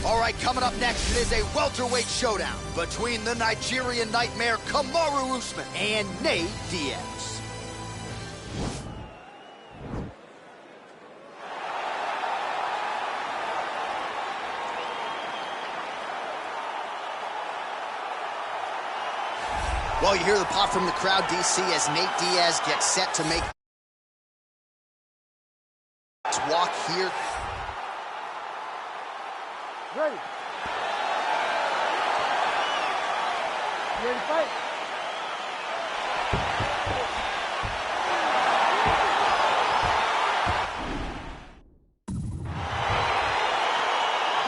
All right, coming up next, it is a welterweight showdown between the Nigerian Nightmare Kamaru Usman and Nate Diaz. Well, you hear the pop from the crowd, DC, as Nate Diaz gets set to make his walk here. Ready. You ready to fight?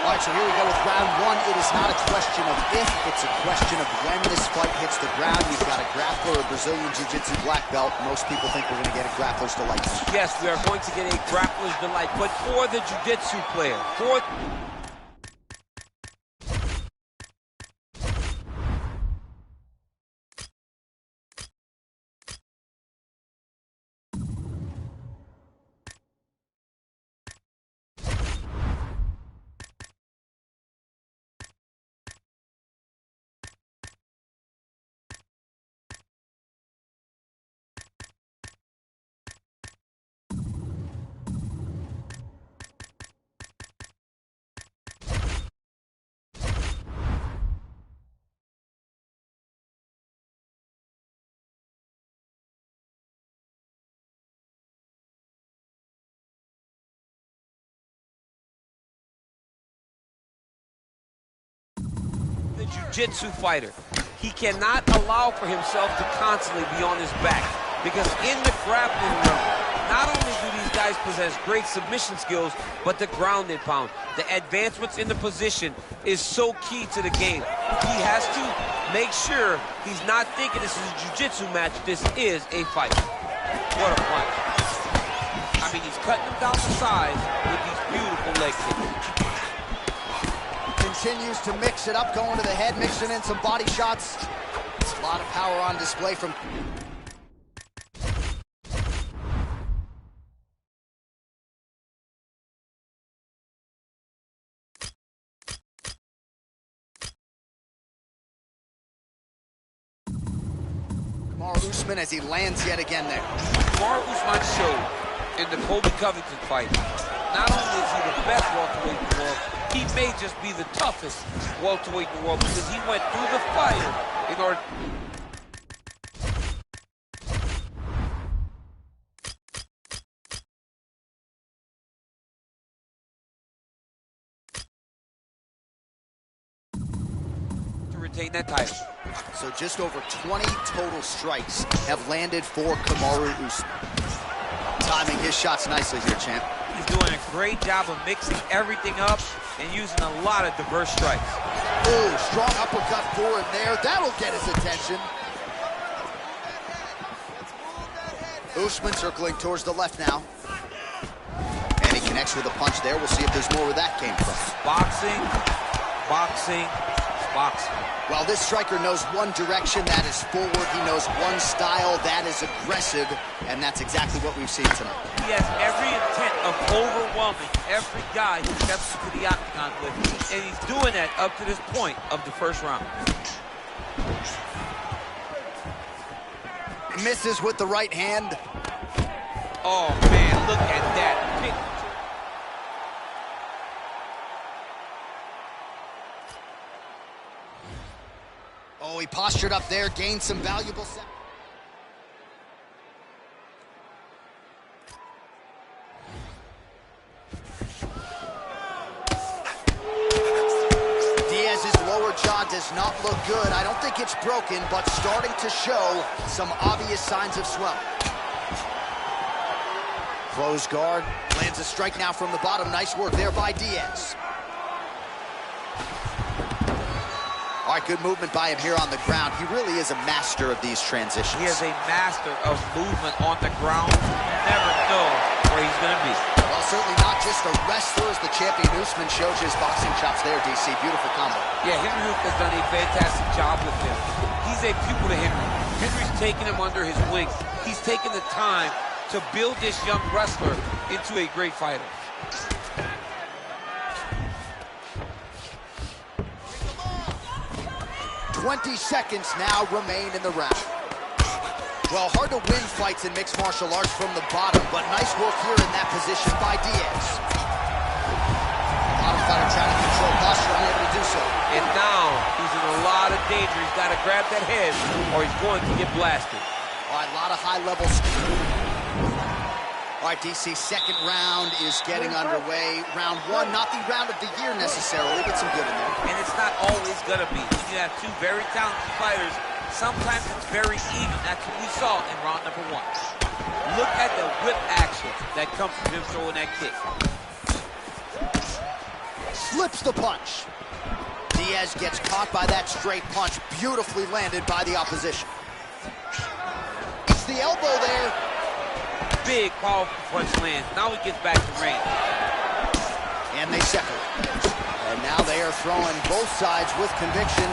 All right, so here we go with round one. It is not a question of if, it's a question of when this fight hits the ground. You've got a grappler, a Brazilian Jiu-Jitsu black belt. Most people think we're going to get a grappler's delight. Yes, we are going to get a grappler's delight, but for the Jiu-Jitsu player, for... the Jiu-Jitsu fighter, he cannot allow for himself to constantly be on his back, because in the grappling room, not only do these guys possess great submission skills, but the ground and pound. The advancements in the position is so key to the game. He has to make sure he's not thinking this is a Jiu-Jitsu match, this is a fight. What a punch. I mean, he's cutting him down to size with these beautiful leg kicks. Continues to mix it up, going to the head, mixing in some body shots. A lot of power on display from... Kamaru Usman as he lands yet again there. Kamaru Usman showed in the Colby Covington fight, not only is he the best welterweight in the world, he may just be the toughest welterweight in the world because he went through the fire in order to retain that title. So just over 20 total strikes have landed for Kamaru Usman. Timing his shots nicely here, champ. He's doing a great job of mixing everything up and using a lot of diverse strikes. Oh, strong uppercut for him there. That'll get his attention. Usman circling towards the left now. And he connects with a punch there. We'll see if there's more where that came from. Boxing, boxing, boxing. Well, this striker knows one direction, that is forward. He knows one style, that is aggressive, and that's exactly what we've seen tonight. He has every intent of overwhelming every guy he steps into the octagon with, and he's doing that up to this point of the first round. Misses with the right hand. Oh, man, look at that kick. Oh, he postured up there, gained some valuable... jaw does not look good. I don't think it's broken, but starting to show some obvious signs of swelling. Close guard, lands a strike now from the bottom. Nice work there by Diaz. All right, good movement by him here on the ground. He really is a master of these transitions. He is a master of movement on the ground. You never know where he's going to be. Well, certainly not just a wrestler, as the champion Usman showed his boxing chops there, DC. Beautiful combo. Yeah, Henry Hooft has done a fantastic job with him. He's a pupil to Henry. Henry's taken him under his wing. He's taken the time to build this young wrestler into a great fighter. 20 seconds now remain in the round. Well, hard to win fights in mixed martial arts from the bottom, but nice work here in that position by Diaz. Bottom fighter trying to control posture, unable to do so. And now he's in a lot of danger. He's got to grab that head or he's going to get blasted. All right, a lot of high-level. All right, DC, second round is getting underway. Round one, not the round of the year necessarily, but some good in there. And it's not always going to be. When you have two very talented fighters, sometimes it's very even. That's what we saw in round number one. Look at the whip action that comes from him throwing that kick. Slips the punch. Diaz gets caught by that straight punch, beautifully landed by the opposition. It's the elbow there. Big, powerful punch lands. Now he gets back to range. And they separate. And now they are throwing both sides with conviction.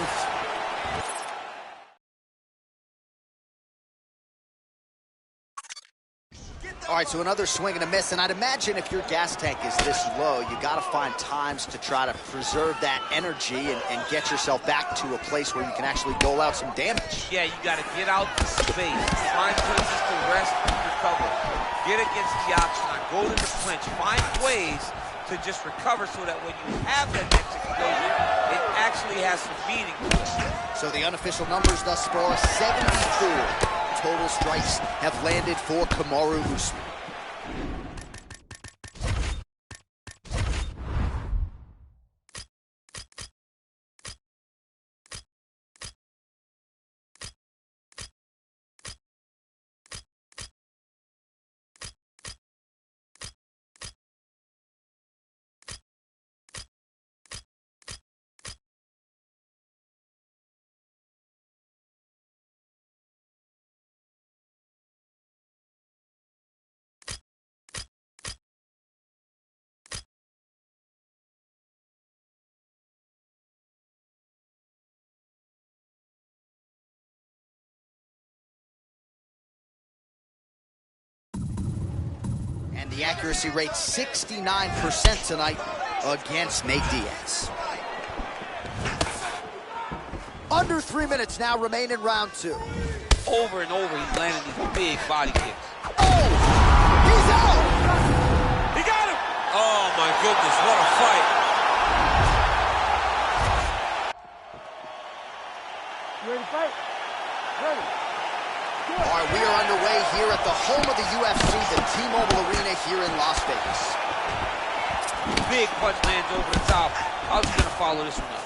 All right, so another swing and a miss, and I'd imagine if your gas tank is this low, you got to find times to try to preserve that energy and get yourself back to a place where you can actually dole out some damage. Yeah, you got to get out to space, find places to rest and recover. Get against the option, go to the clinch, find ways to just recover so that when you have that next explosion, it actually has some meaning to it. So the unofficial numbers thus far, 74 total strikes have landed for Kamaru Usman. And the accuracy rate 69% tonight against Nate Diaz. Under 3 minutes now remain in round two. Over and over, he's landing these big body kicks. Oh! He's out! He got him! Oh, my goodness, what a fight. You ready to fight? Ready. All right, we are underway here at the home of the UFC, the T-Mobile Arena here in Las Vegas. Big punch lands over the top. How's he gonna follow this one up?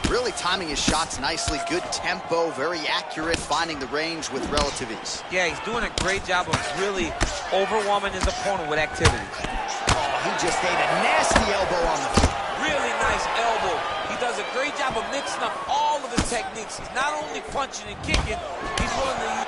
Really timing his shots nicely. Good tempo, very accurate, finding the range with relative ease. Yeah, he's doing a great job of really overwhelming his opponent with activity. Oh, he just ate a nasty elbow on the feet. Really nice elbow. He does a great job of mixing up all of his techniques. He's not only punching and kicking, he's willing to use...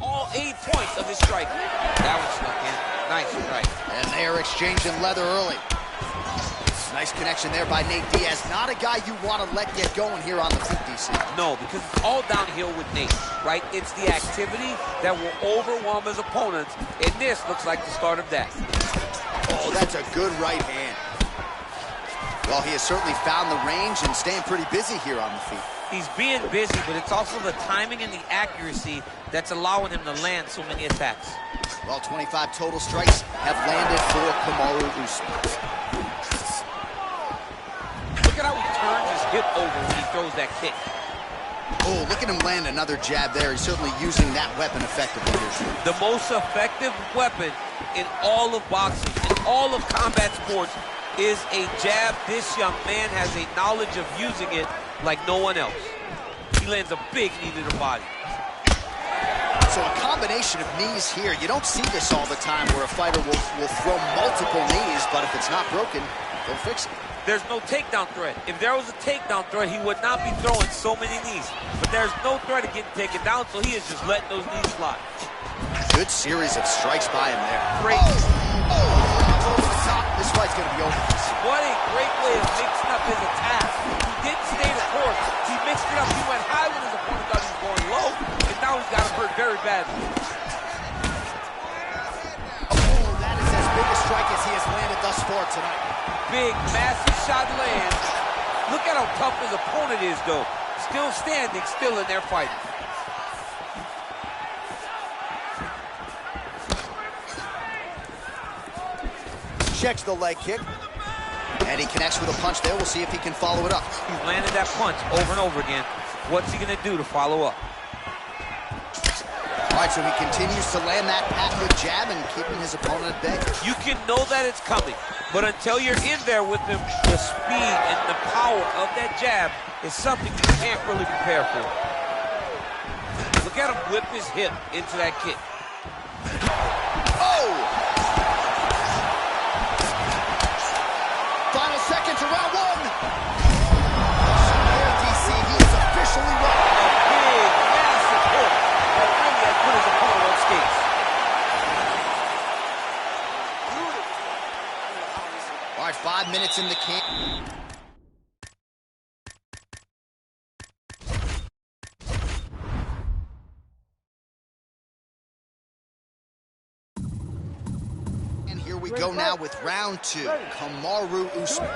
all 8 points of his strike. That one snuck in. Nice strike. And they are exchanging leather early. Nice connection there by Nate Diaz. Not a guy you want to let get going here on the feet, DC. No, because it's all downhill with Nate, right? It's the activity that will overwhelm his opponents, and this looks like the start of that. Oh, that's a good right hand. Well, he has certainly found the range and staying pretty busy here on the feet. He's being busy, but it's also the timing and the accuracy that's allowing him to land so many attacks. Well, 25 total strikes have landed for Kamaru Usman. Look at how he turns his hip over when he throws that kick. Oh, look at him land another jab there. He's certainly using that weapon effectively here. The most effective weapon in all of boxing, in all of combat sports, is a jab. This young man has a knowledge of using it like no one else. He lands a big knee to the body. So a combination of knees here. You don't see this all the time where a fighter will throw multiple knees, but if it's not broken, they'll fix it. There's no takedown threat. If there was a takedown threat, he would not be throwing so many knees. But there's no threat of getting taken down, so he is just letting those knees slide. Good series of strikes by him there. Great. This fight's going to be over. What a great way of mixing up his attacks. He didn't stay the course. He mixed it up. He went high when his opponent thought he was going low, and now he's got him hurt very badly. Oh, that is as big a strike as he has landed thus far tonight. Big, massive shot lands. Look at how tough his opponent is, though. Still standing, still in there fighting. Checks the leg kick. And he connects with a punch there. We'll see if he can follow it up. He's landed that punch over and over again. What's he going to do to follow up? All right, so he continues to land that patented jab and keeping his opponent at bay. You can know that it's coming, but until you're in there with him, the speed and the power of that jab is something you can't really prepare for. Look at him whip his hip into that kick. Oh! Final seconds of round one. There, DC, he is officially won. A big, massive hook that really has put his opponent on skates. All right, 5 minutes in the camp. And here we go now with round two. Kamaru Usman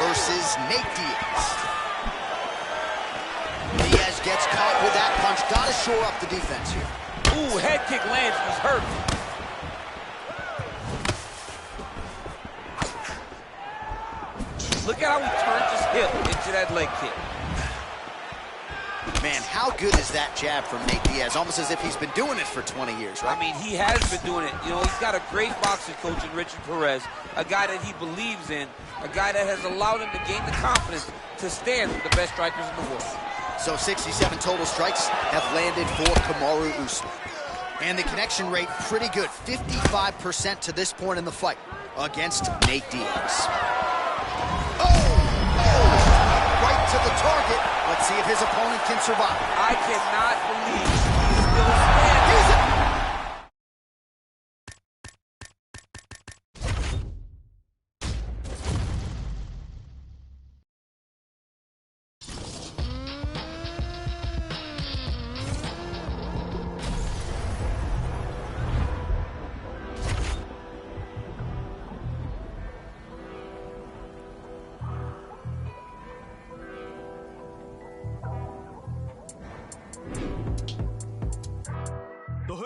versus Nate Diaz. Diaz gets caught with that punch. Got to shore up the defense here. Ooh, head kick lands, he's hurt. Look at how he turns his hip into that leg kick. Man, how good is that jab from Nate Diaz? Almost as if he's been doing it for 20 years, right? I mean, he has been doing it. You know, he's got a great boxing coach in Richard Perez, a guy that he believes in, a guy that has allowed him to gain the confidence to stand with the best strikers in the world. So 67 total strikes have landed for Kamaru Usman. And the connection rate pretty good, 55% to this point in the fight against Nate Diaz. Right to the target. Let's see if his opponent can survive. I cannot believe he's still standing.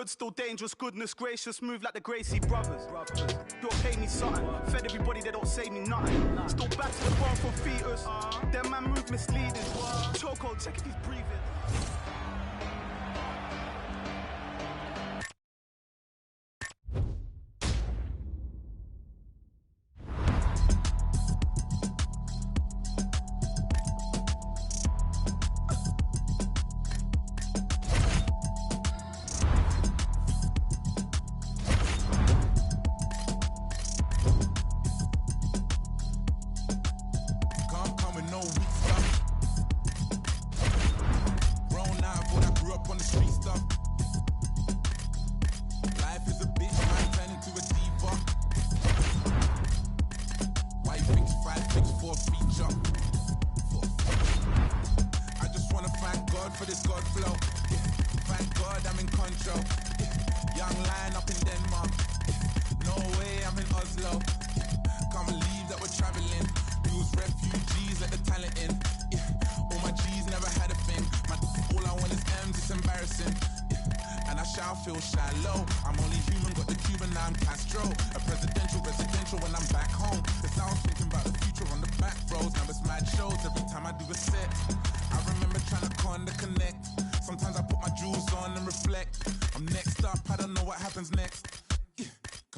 Still dangerous, goodness gracious, move like the Gracie brothers. Don't pay me something, fed everybody, they don't say me nothing. Still back to the bar for fetus, their man move misleading. Choco, check if he's breathing. For this God flow, thank God I'm in control. Young lion up in Denmark, no way I'm in Oslo. Can't believe that we're traveling. We was refugees, let the talent in. All my G's never had a thing. All I want is M's, it's embarrassing. And I shall feel shallow. I'm only human, got the Cuban, now I'm Castro. A presidential, residential when I'm back home. Cause I was thinking about the future on the back roads. Now it's mad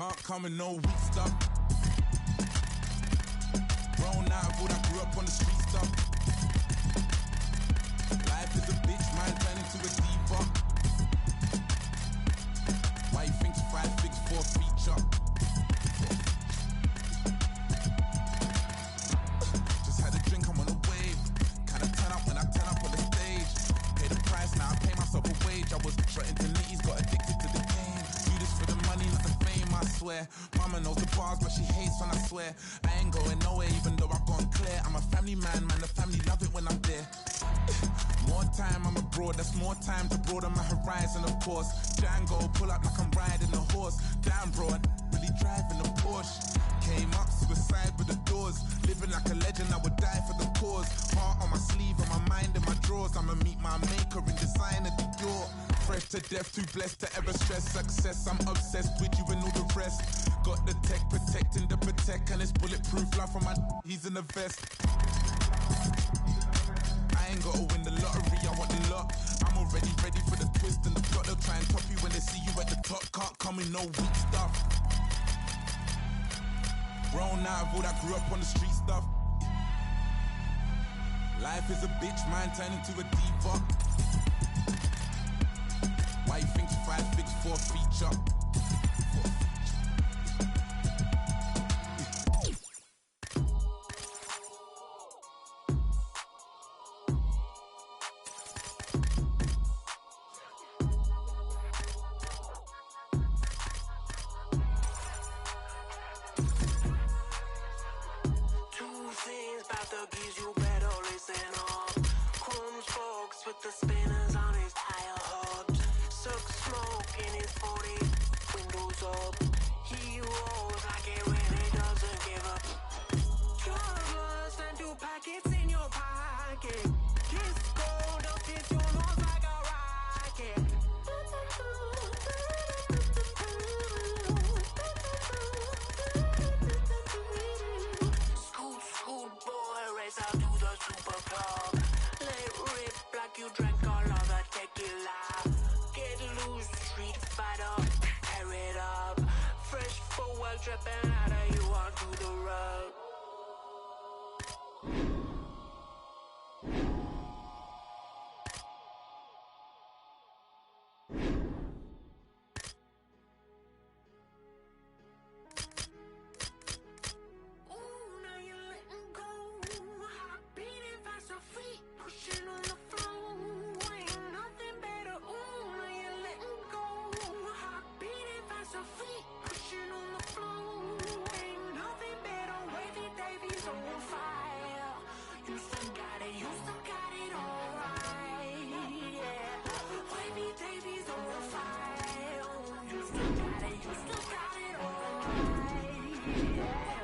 Can't come in no weak stuff. Grown out of all that grew up on the street stuff. Life is a bitch, man, turn into a diva. Why you think 5 figs for a feature? Just had a drink, I'm on a wave. Kinda turn up when I turn up on the stage. Pay the price, now I pay myself a wage. I was threatened to nitties, got addicted to the game. Do this for the money, not the fame, I swear. Mama knows the bars, but she hates when I swear. I ain't going nowhere, even though I've gone clear. I'm a family man, the family love it when I'm there. More time I'm abroad, that's more time to broaden my horizon, of course. Django, pull up like I'm riding a horse. Damn bro, I really driving a Porsche. Came up, suicide with the doors. Living like a legend, I would die for the cause. Heart on my sleeve, and my mind in my drawers. I'ma meet my maker and design at the door. Fresh to death, too blessed to ever stress success. I'm obsessed with you and all the rest. Got the tech, protecting the protect, and it's bulletproof. Life from my he's in the vest. I ain't gotta win the lottery, I want the lot. I'm already ready for the twist and the plot. They'll try and top you when they see you at the top. Can't come in no weak stuff. Grown out of all that grew up on the street stuff. Life is a bitch, man, turn into a diva. Why you think 5 figs for a feature? With the spinners on his tire hubs, sucks smoke in his 40, windows up. He rolls like it really doesn't give up. Jobless and 2 packets in your pocket. Kiss gold up his your nose like a rocket. Scoot, scoot, boy, race out to the super club. Like you drank all of the tequila. Get loose, street fighter, tear it up. Fresh forward, dripping out of you onto the road. Ooh, now you're letting go. Heart beating fast, your feet pushing on the feet pushing on the floor. Ain't nothing better. Wavy Davies on fire. You still got it. You still got it all right. Yeah. Wavy Davies on fire. You still got it. You still got it all right. Yeah.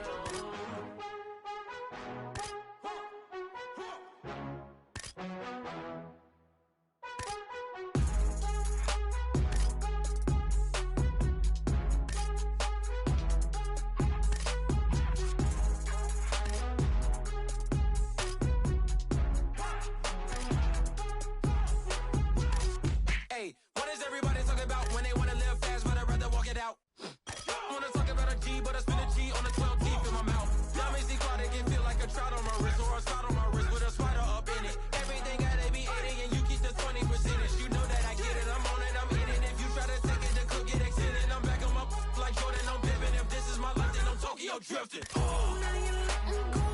Drifting. Oh. Now you're letting go.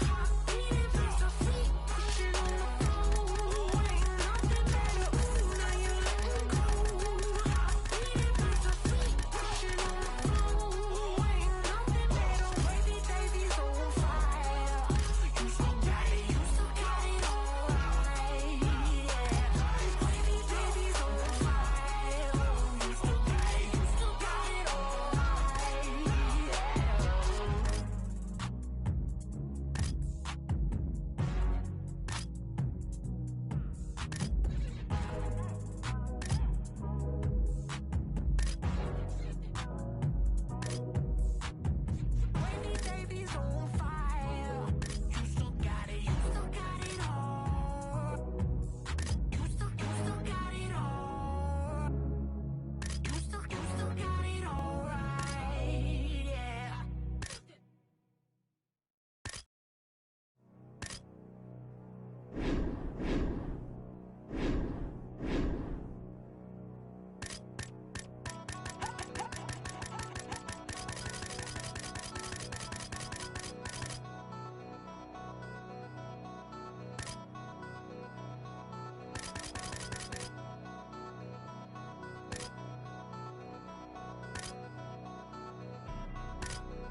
Heart beating fast, your feet pushing on the floor. Ain't nothing better. Ooh, now you're letting go. Heart beating fast, your feet pushing on the floor. Ain't nothing better. Wavy Davies on fire. You still got it. You still got it all right. Yeah. Wavy Davies on fire. You still got it. You still got it all right. Yeah.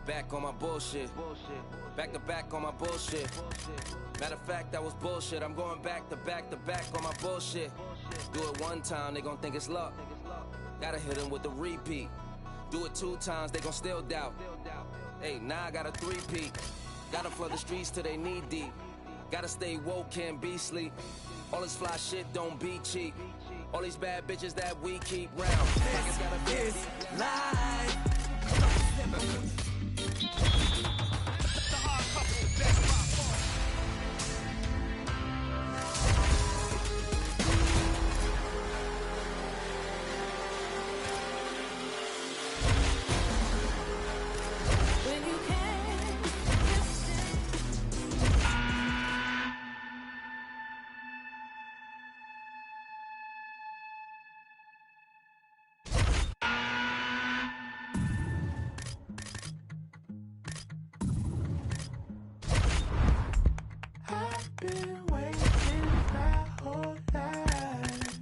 back on my bullshit. Back to back on my bullshit. Matter of fact, that was bullshit. I'm going back to back to back on my bullshit. Do it one time, they gon' think it's luck. Gotta hit them with the repeat. Do it 2 times, they gon' still doubt. Hey, now I got a 3-peat. Gotta flood the streets till they knee deep. Gotta stay woke, can't be sleep. All this fly shit don't be cheap. All these bad bitches that we keep round. This is life. Been waiting my whole life,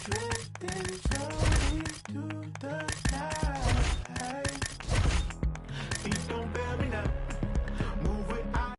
drifting slowly through the night. Please don't bear me now. Move it out.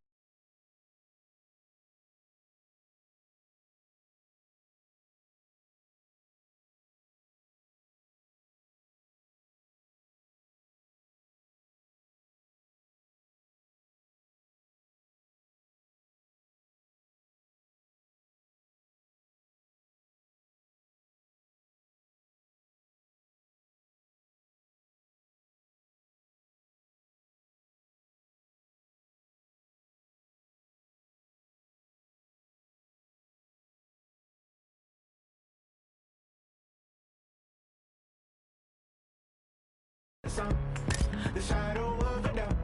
The shadow of a doubt,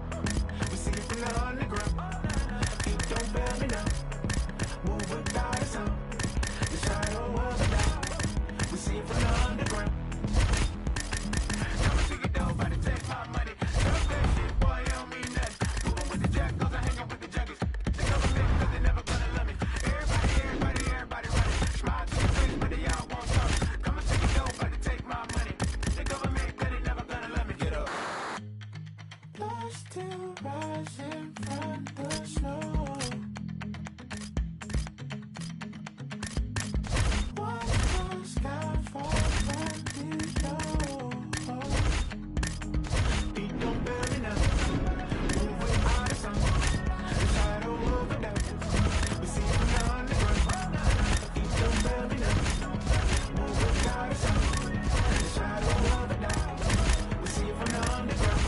we see it from the underground. Feet don't bear me now. Move without a sound. The shadow of a doubt, we see it from the underground. Coming to your door, about to take my money. Drop that shit, boy, you don't mean nothing. Moving with the jack, cause I hang out with the juggies. They government, cause they never gonna love me. Everybody running. Smile to your face, but they all want something. Coming to your door, about to take my money. The government, cause they never gonna love me. Get up. Blood still rising from the snow. Watch the sky fall from below. Feet don't bear me now. Move without a sound. The shadow of a doubt. We see it from the underground. Feet don't bear me now. Move without a sound. The shadow of a doubt. We see it from the underground.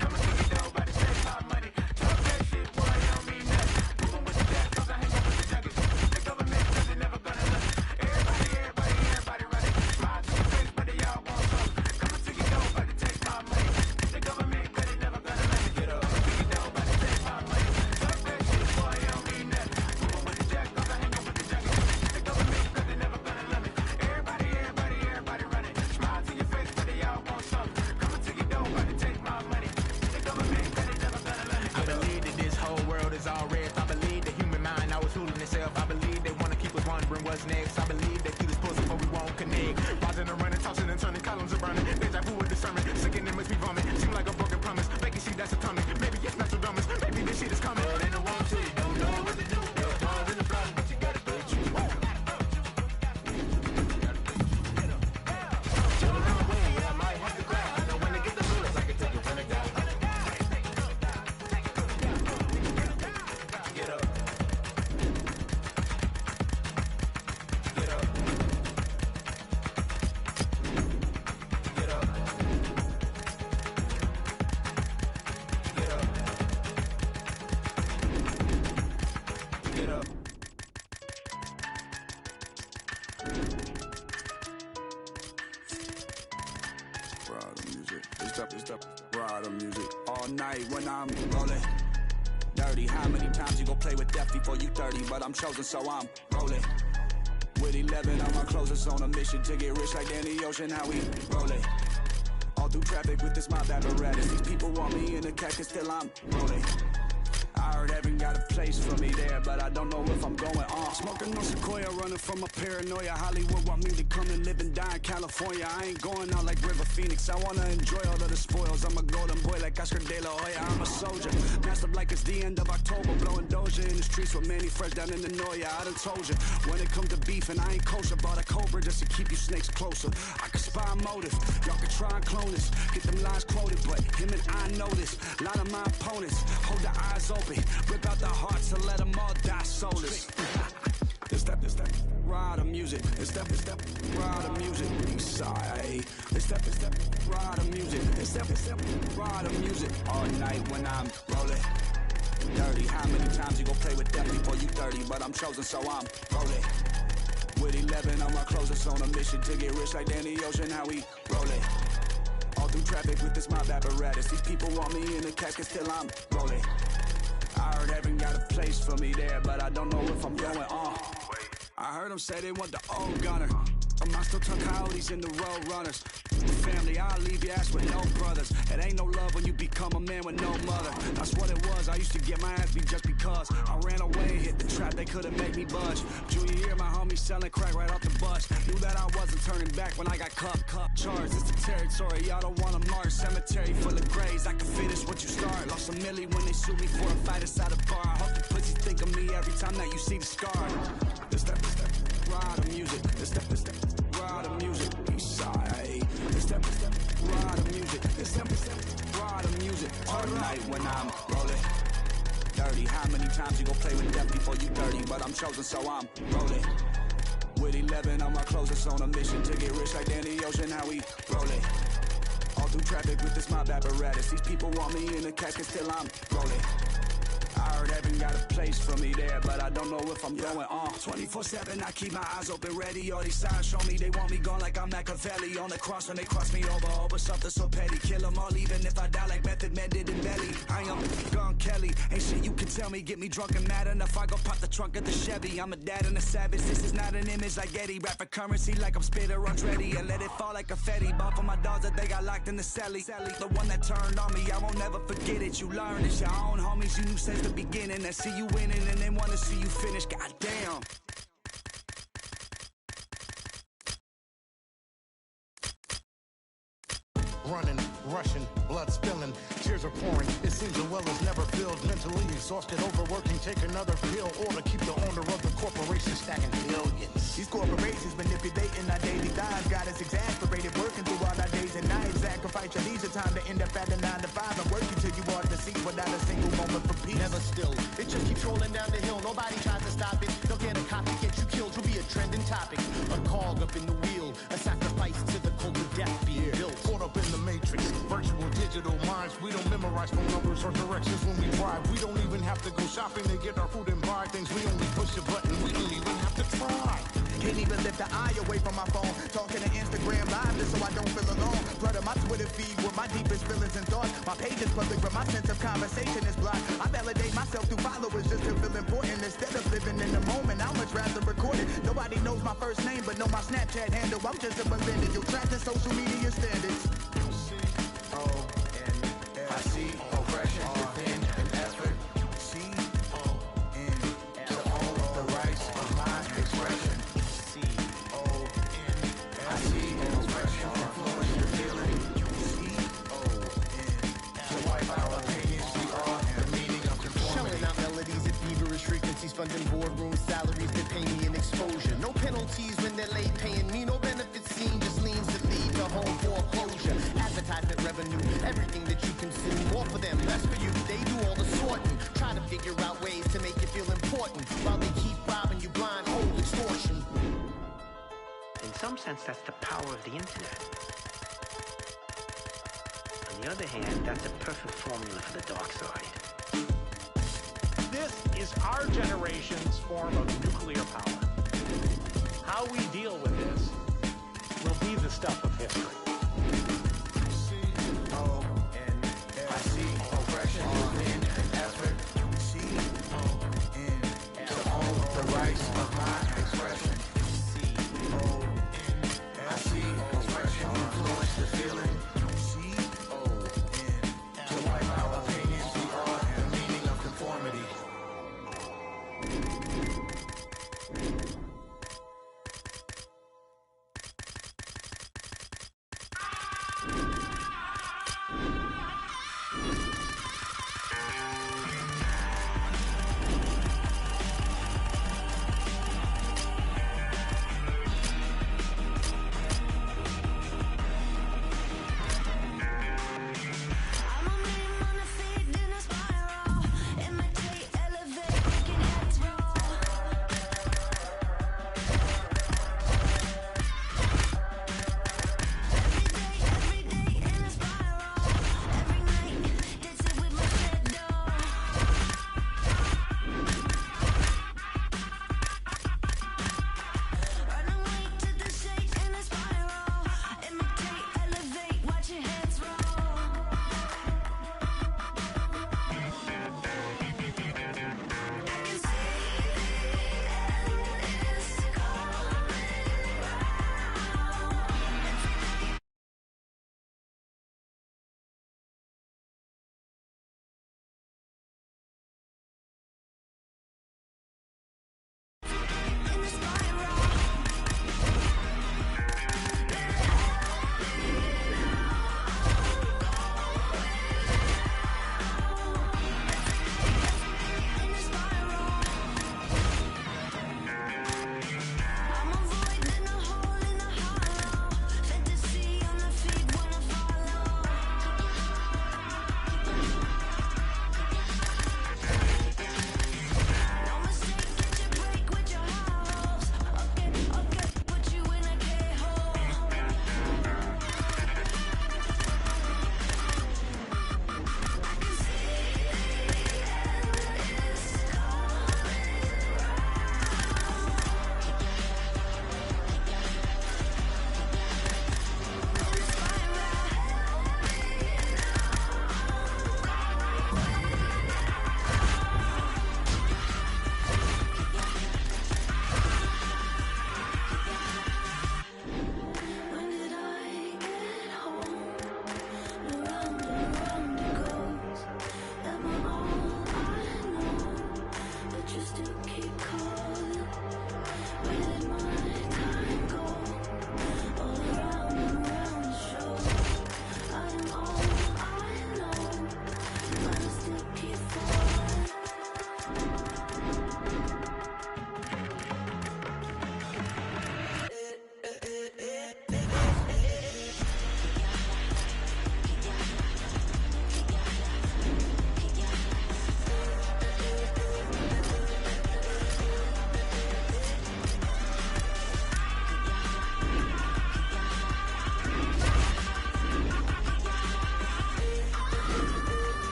Coming to your door, about to take my money. Drop that shit, boy, you don't mean nothing. Moving with the jack, cause I hang out with the juggies. The government, cause they never gonna love me. Everybody running. Smile to your face, but they all want something. Coming to your door, about to take my money. The government, cause they never gonna let me. Get up. Coming to your door, about to take my money. Drop that shit, boy, you don't mean nothing. Moving with the jack, cause I hang out with the juggies. The government, cause they never gonna love me. Everybody running. Smile to your face, but they all want something. Coming to your door, about to take my money. The government, cause they never gonna let me. I believe that this whole world is all red. I believe the human mind always fooling itself. I believe they wanna keep us wondering what's next. I believe they feed us pussy but we won't connect. Rising and running, tossing and turning, columns are burning. Deja vu with discernment, sickening and makes me vomit. Seem like a broken promise, making shit that's atomic. Maybe it's natural dumbest, maybe this shit is coming. But ain't no one to you, don't know what to do. You're born in the blood, but you gotta do it you. Jump on the way, I might have to cry. I know when to get the bullets, I can take it when I die. Get up. Get up. Get up. Get up. Get up. Ride music. It's up. Ride music. All night when I'm rolling. Dirty. How many times you gon' play with death before you 30? But I'm chosen, so I'm rolling. With 11 on my closest on a mission to get rich like Danny Ocean. How we rolling. All through traffic with this mob apparatus. These people want me in the cat, 'cause still I'm rolling. I heard every got a place for me there, but I don't know if I'm going on. Smoking on Sequoia, running from my paranoia. Hollywood want me to come and live and die in California. I ain't going out like River Phoenix. I wanna enjoy all of the spoils. I'm a golden boy like Oscar De La Hoya. I'm a soldier, masked up like it's the end of October, blowing Doja in the streets with Manny Fresh down in the Noya. I done told you, when it come to beef and I ain't kosher, bought a Cobra just to keep you snakes closer. I can spy motive, y'all can try and clone this, get them lines quoted, but him and I know this. A lot of my opponents hold their eyes open, rip out the hearts and let them all die soulless. It's that ride of music. It's that ride of music. Eastside. It's that ride of music. It's that ride of music. All night when I'm rolling. Dirty. How many times you gon' play with death before you 30? But I'm chosen, so I'm rolling. With 11 on my closest on a mission to get rich like Danny Ocean. How we rolling? All through traffic with this mob apparatus. These people want me in the casket, still I'm rolling. I heard heaven got a place for me there, but I don't know if I'm going on. I heard them say they want the old gunner. Am I still tuck coyotes in the road runners? The family, I'll leave your ass with no brothers. It ain't no love when you become a man with no mother. That's what it was, I used to get my ass beat just because I ran away and hit the trap, they couldn't make me budge. Junior year, my homie selling crack right off the bus. Knew that I wasn't turning back when I got cuffed. Charged, it's the territory, y'all don't wanna march. Cemetery full of graves, I can finish what you start. Lost a milli when they sued me for a fight inside a bar. I hope you pussies think of me every time that you see the scar. It's that ride of music. It's that ride of music. Eastside. It's that ride of music. It's that ride of music. All night when I'm rolling. Dirty. How many times you gon' play with death before you 30? But I'm chosen, so I'm rolling. With 11 on my closest on a mission to get rich like Danny Ocean. How we rolling? All through traffic with this mob apparatus. These people want me in the casket, still I'm rolling. I heard heaven got a place for me there, but I don't know if I'm going on. 24/7, I keep my eyes open, ready. All these signs show me they want me gone like I'm Machiavelli. On the cross when they cross me over something so petty. Kill them all even if I die like Method Man did in Belly. I am Gun Kelly, ain't shit you can tell me. Get me drunk and mad enough, I go pop the trunk of the Chevy. I'm a dad and a savage, this is not an image like Getty. Rap for currency like I'm Spitter Andretti. And let it fall like confetti. Ball for my dogs that they got locked in the celly. The one that turned on me, I won't never forget it. You learn it's your own homies you knew since the beginning. That see you winning and they wanna see you finish. Goddamn. Running, rushing, blood spilling, tears are pouring. It seems the well is never filled. Mentally exhausted, overworking, take another pill, or to keep the owner of the corporation stacking billions. These corporations manipulating our daily lives, got us exasperated, working through all our days and nights. Sacrifice your leisure time to end up at a 9 to 5 and working till you are deceased without a single moment for peace. Never still, it just keeps rolling down the hill. Nobody tries to stop it. They'll get a copy, get you killed. You'll be a trending topic, a cog up in the wheel, a sacrifice to the cult of death being built. Caught up in the matrix, virtual digital minds. We don't memorize phone numbers or directions when we drive. We don't even have to go shopping to get our food and buy things. We only push a button. We don't even have to try. Can't even lift the eye away from my phone. Talking to Instagram live just so I don't feel alone. Flooding my Twitter feed with my deepest feelings and thoughts. My page is public, but my sense of conversation is blocked. I validate myself through followers just to feel important. Instead of living in the moment, I'd much rather record it. Nobody knows my first name, but know my Snapchat handle. I'm just a millennial, trapped in social media standards. I see oppression within an effort. To own the rights of my expression. I see oppression influence your feeling. To wipe our opinions, we are the meaning of conformity. Shelling out melodies at feverish frequencies, funding boardrooms, salaries that pay me in exposure. No penalties when they're late paying me, no benefits seen, just leans to lead to home foreclosure. Advertisement revenue, everything that you consume, more for them, less for you. They do all the sorting, try to figure out ways to make you feel important, while they keep robbing you blind, old extortion. In some sense, that's the power of the internet. On the other hand, that's a perfect formula for the dark side. This is our generation's form of nuclear power. How we deal with this will be the stuff of history. I see oppression within an effort. To own the rights of my expression. I see oppression influence the feeling. To wipe our opinions, we are the meaning of conformity.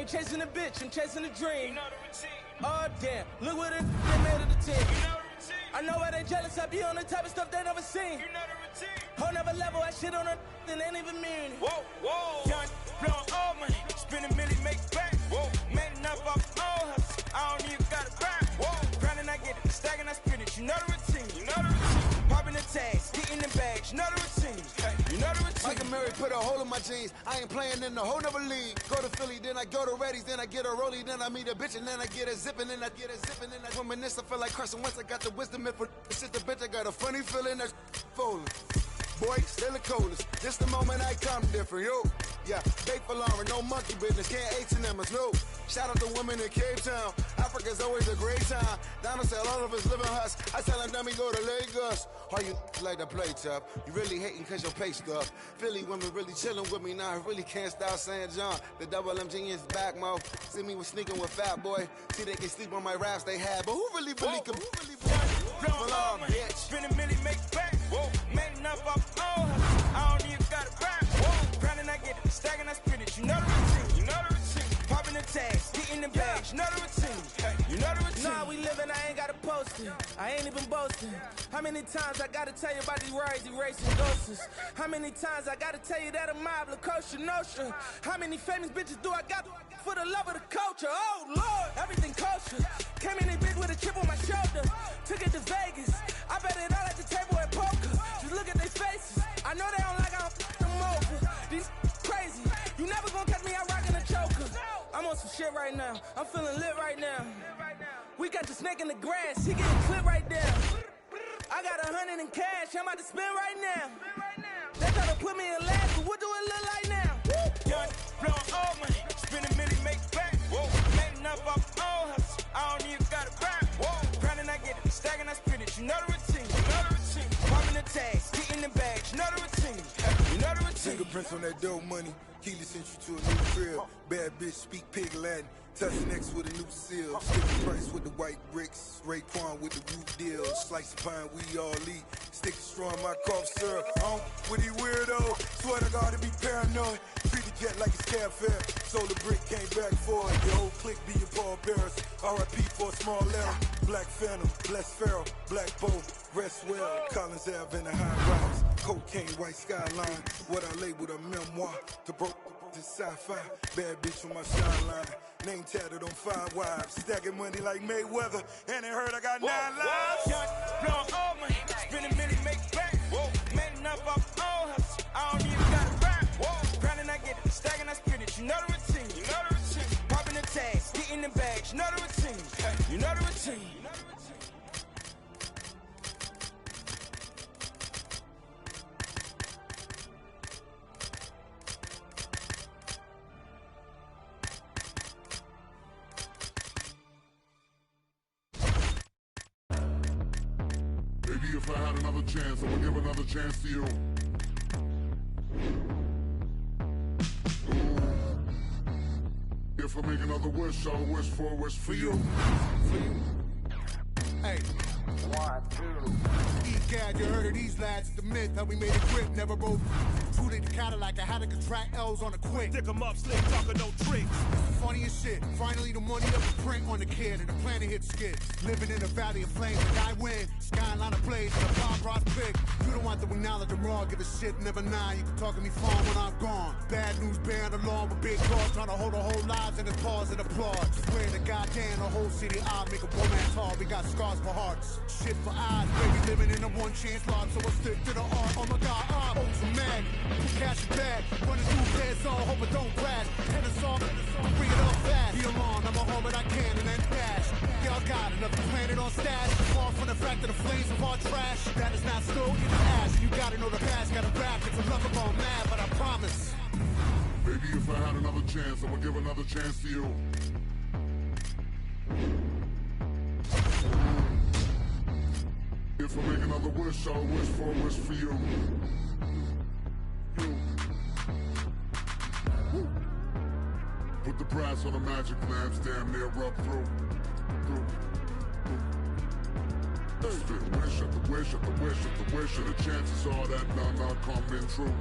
ain't chasing a bitch, I'm chasing a dream. Oh damn, look what it they made of the team. I know why they jealous, I be on the type of stuff they never seen. Whole never level, I shit on her, then ain't even mean it. Whoa, whoa. Young, blowing all money, spend a million, make back. Whoa, made enough off all hustle, I don't even gotta rap. Whoa, grinding, I get it, stacking, I spin it, you know the routine. You know the routine. Popping the tags, getting the bags, you know the routine. Hey, you know the routine. Michael Murray put a hole in my jeans. I ain't playing in the whole nother league. Go to Philly, then I go to Reddy's, then I get a rollie, then I meet a bitch, and then I get a zippin', then I get a zippin', then I reminisce. I feel like Carson Wentz. I got the wisdom and for shit the bitch. I got a funny feeling that's folding. Boy, still the coldest. This the moment I come different, yo. Yeah, bait for Lauren, no monkey business. Can't H&M us, no. Shout out to women in Cape Town. Africa's always a great time. Donald said all of us live in huts. I tell them, let me go to Lagos. All you like to play tough. You really hating cause your pay stuff. Philly women really chilling with me now. I really can't stop saying John. The double MG is back, mo. See me with sneaking with Fat Boy. See they can sleep on my raps they had. But who really can... Blowing all money, spend a million, make back. Whoa, made enough off all hustle, I don't even gotta rap. Whoa, grinding, I get it, stacking, I spin it, you know the routine. You know the routine. Popping the tags, getting the bags, you know the routine. Hey, you know the routine. Nah, we living, I ain't gotta post it. I ain't even boasting. How many times I gotta tell you about these rides, these racing ghosts? How many times I gotta tell you that I'm mob, La Costa Nostra? How many famous bitches do I got for the love of the culture? Oh Lord, everything kosher. Came in this bitch with a chip on my shoulder. Took it to Vegas. I bet it all at the table at poker. Just look at their faces. I know they don't like how I'm them over. These crazy. You never gonna catch me out rocking a choker. I'm on some shit right now. I'm feeling lit right now. We got the snake in the grass. He getting clipped right there. I got 100 in cash. I'm about to spend right now. They try to put me in last, but what do it look like now? Young, blowing all money, spend a million, make back. Whoa, made enough off all hustle, I don't even gotta rap. Whoa, grinding, I get it, stacking, I spin it, you know the routine. You know the routine. Popping the tags, getting the bags, you know the routine. Hey, you know the routine. Fingerprints on that dope money. Keely sent you to a new crib. Bad bitch speak pig Latin. Touch next with a new seal. Sticky price with the white bricks. Raekwon with the root deal. Slice of pine, we all eat. Stick straw in my cough syrup. With these weirdo. Swear to God to be paranoid. Treat the jet like it's cab fare. Sold the brick, came back for it. Your whole clique be your Paul Bearers. R.I.P. for a small error. Black Phantom, Bless Pharaoh, Black Bow, Rest Well, Collins Ave in the high rise. Cocaine, white skyline. What I labeled a memoir. To broke to sci-fi. Bad bitch on my sideline. Name tatted on 5 wives. Stacking money like Mayweather. And they heard I got 9 lives. Young, blowing all money, spend a million, make back. Whoa, made enough off all hustle, I don't even gotta rap. Whoa, grinding, I get it, stacking, I spin it, you know the routine. You know the routine. Popping the tags, getting the bags, you know the routine. Hey, you know the routine. Maybe if I had another chance, I would give another chance to you. Ooh. If I make another wish, I'll wish for a wish for you. For you. Hey. 1, 2. E-Cad, you heard of these lads, the myth, how we made a grip, never broke. Tooted the Cadillac, I had to contract L's on a quick. Stick 'em up, slick, talking no tricks. Funny as shit, finally the money up the print on the kid and the planet hit skids. Living in a valley of flames, the guy win, skyline of blaze, and a bomb rock big. You don't want to acknowledge I'm raw, give a shit, never nine. You can talk to me fine when I'm gone. Bad news bearing along with big dogs, trying to hold the whole lives in the pause and applaud. Swear to goddamn the whole city, I'll make a woman tall. We got scars for hearts, shit for eyes, baby living in a one chance lot, so I stick to the art. Oh my god, I'm ultra-mag, cash is bad, running through dead zone, hope it don't crash. Head us off, bring it up fast. Be alone, I'm a home but I can and then dash. Y'all got another planet on stash. Far from the fact that the flames of our trash that is not still in the ash. You gotta know the past, gotta rap. It's a love about mad, but I promise. Maybe if I had another chance, I would give another chance to you. If I make another wish, I'll wish for a wish for you. Put the brass on the magic lamps, damn near up through. Wish after wish after wish after wish, and the chances are that none are coming true.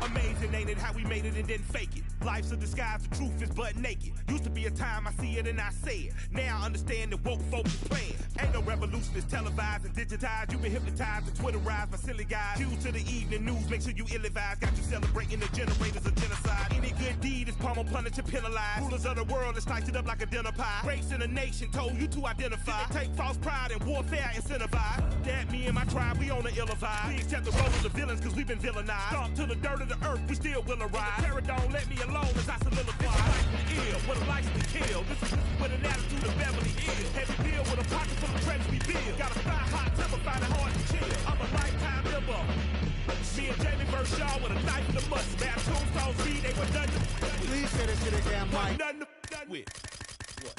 Amazing, ain't it, how we made it and didn't fake it. Life's a disguise, the truth is butt naked. Used to be a time I see it and I say it. Now I understand that woke folks is playing. Ain't no revolution, it's televised and digitized. You've been hypnotized and Twitterized by silly guys. Due to the evening news, make sure you ill-advised. Got you celebrating the generators of genocide. Any good deed is pummel, punished, and penalized. Rulers of the world, is sliced it up like a dinner pie. Race in a nation told you to identify. Take false pride and warfare incentivized. That me and my tribe, we on the ill vibe. We accept the role of the villains cause we've been villainized. Stomp to the dirt of the earth, we still will arrive. Terror don't let me alone as I solidify. This is life for ill, what a life to kill. This is with an attitude of Beverly Hills. Heavy deal with a pocket full of credits we build. Got a fly hot temper, find it hard to chill. I'm a lifetime member. Me and Jamie verse y'all with a knife in the must. Bad tombstones read, they were done to. Please say this to the damn mic. Nothing to done with. What?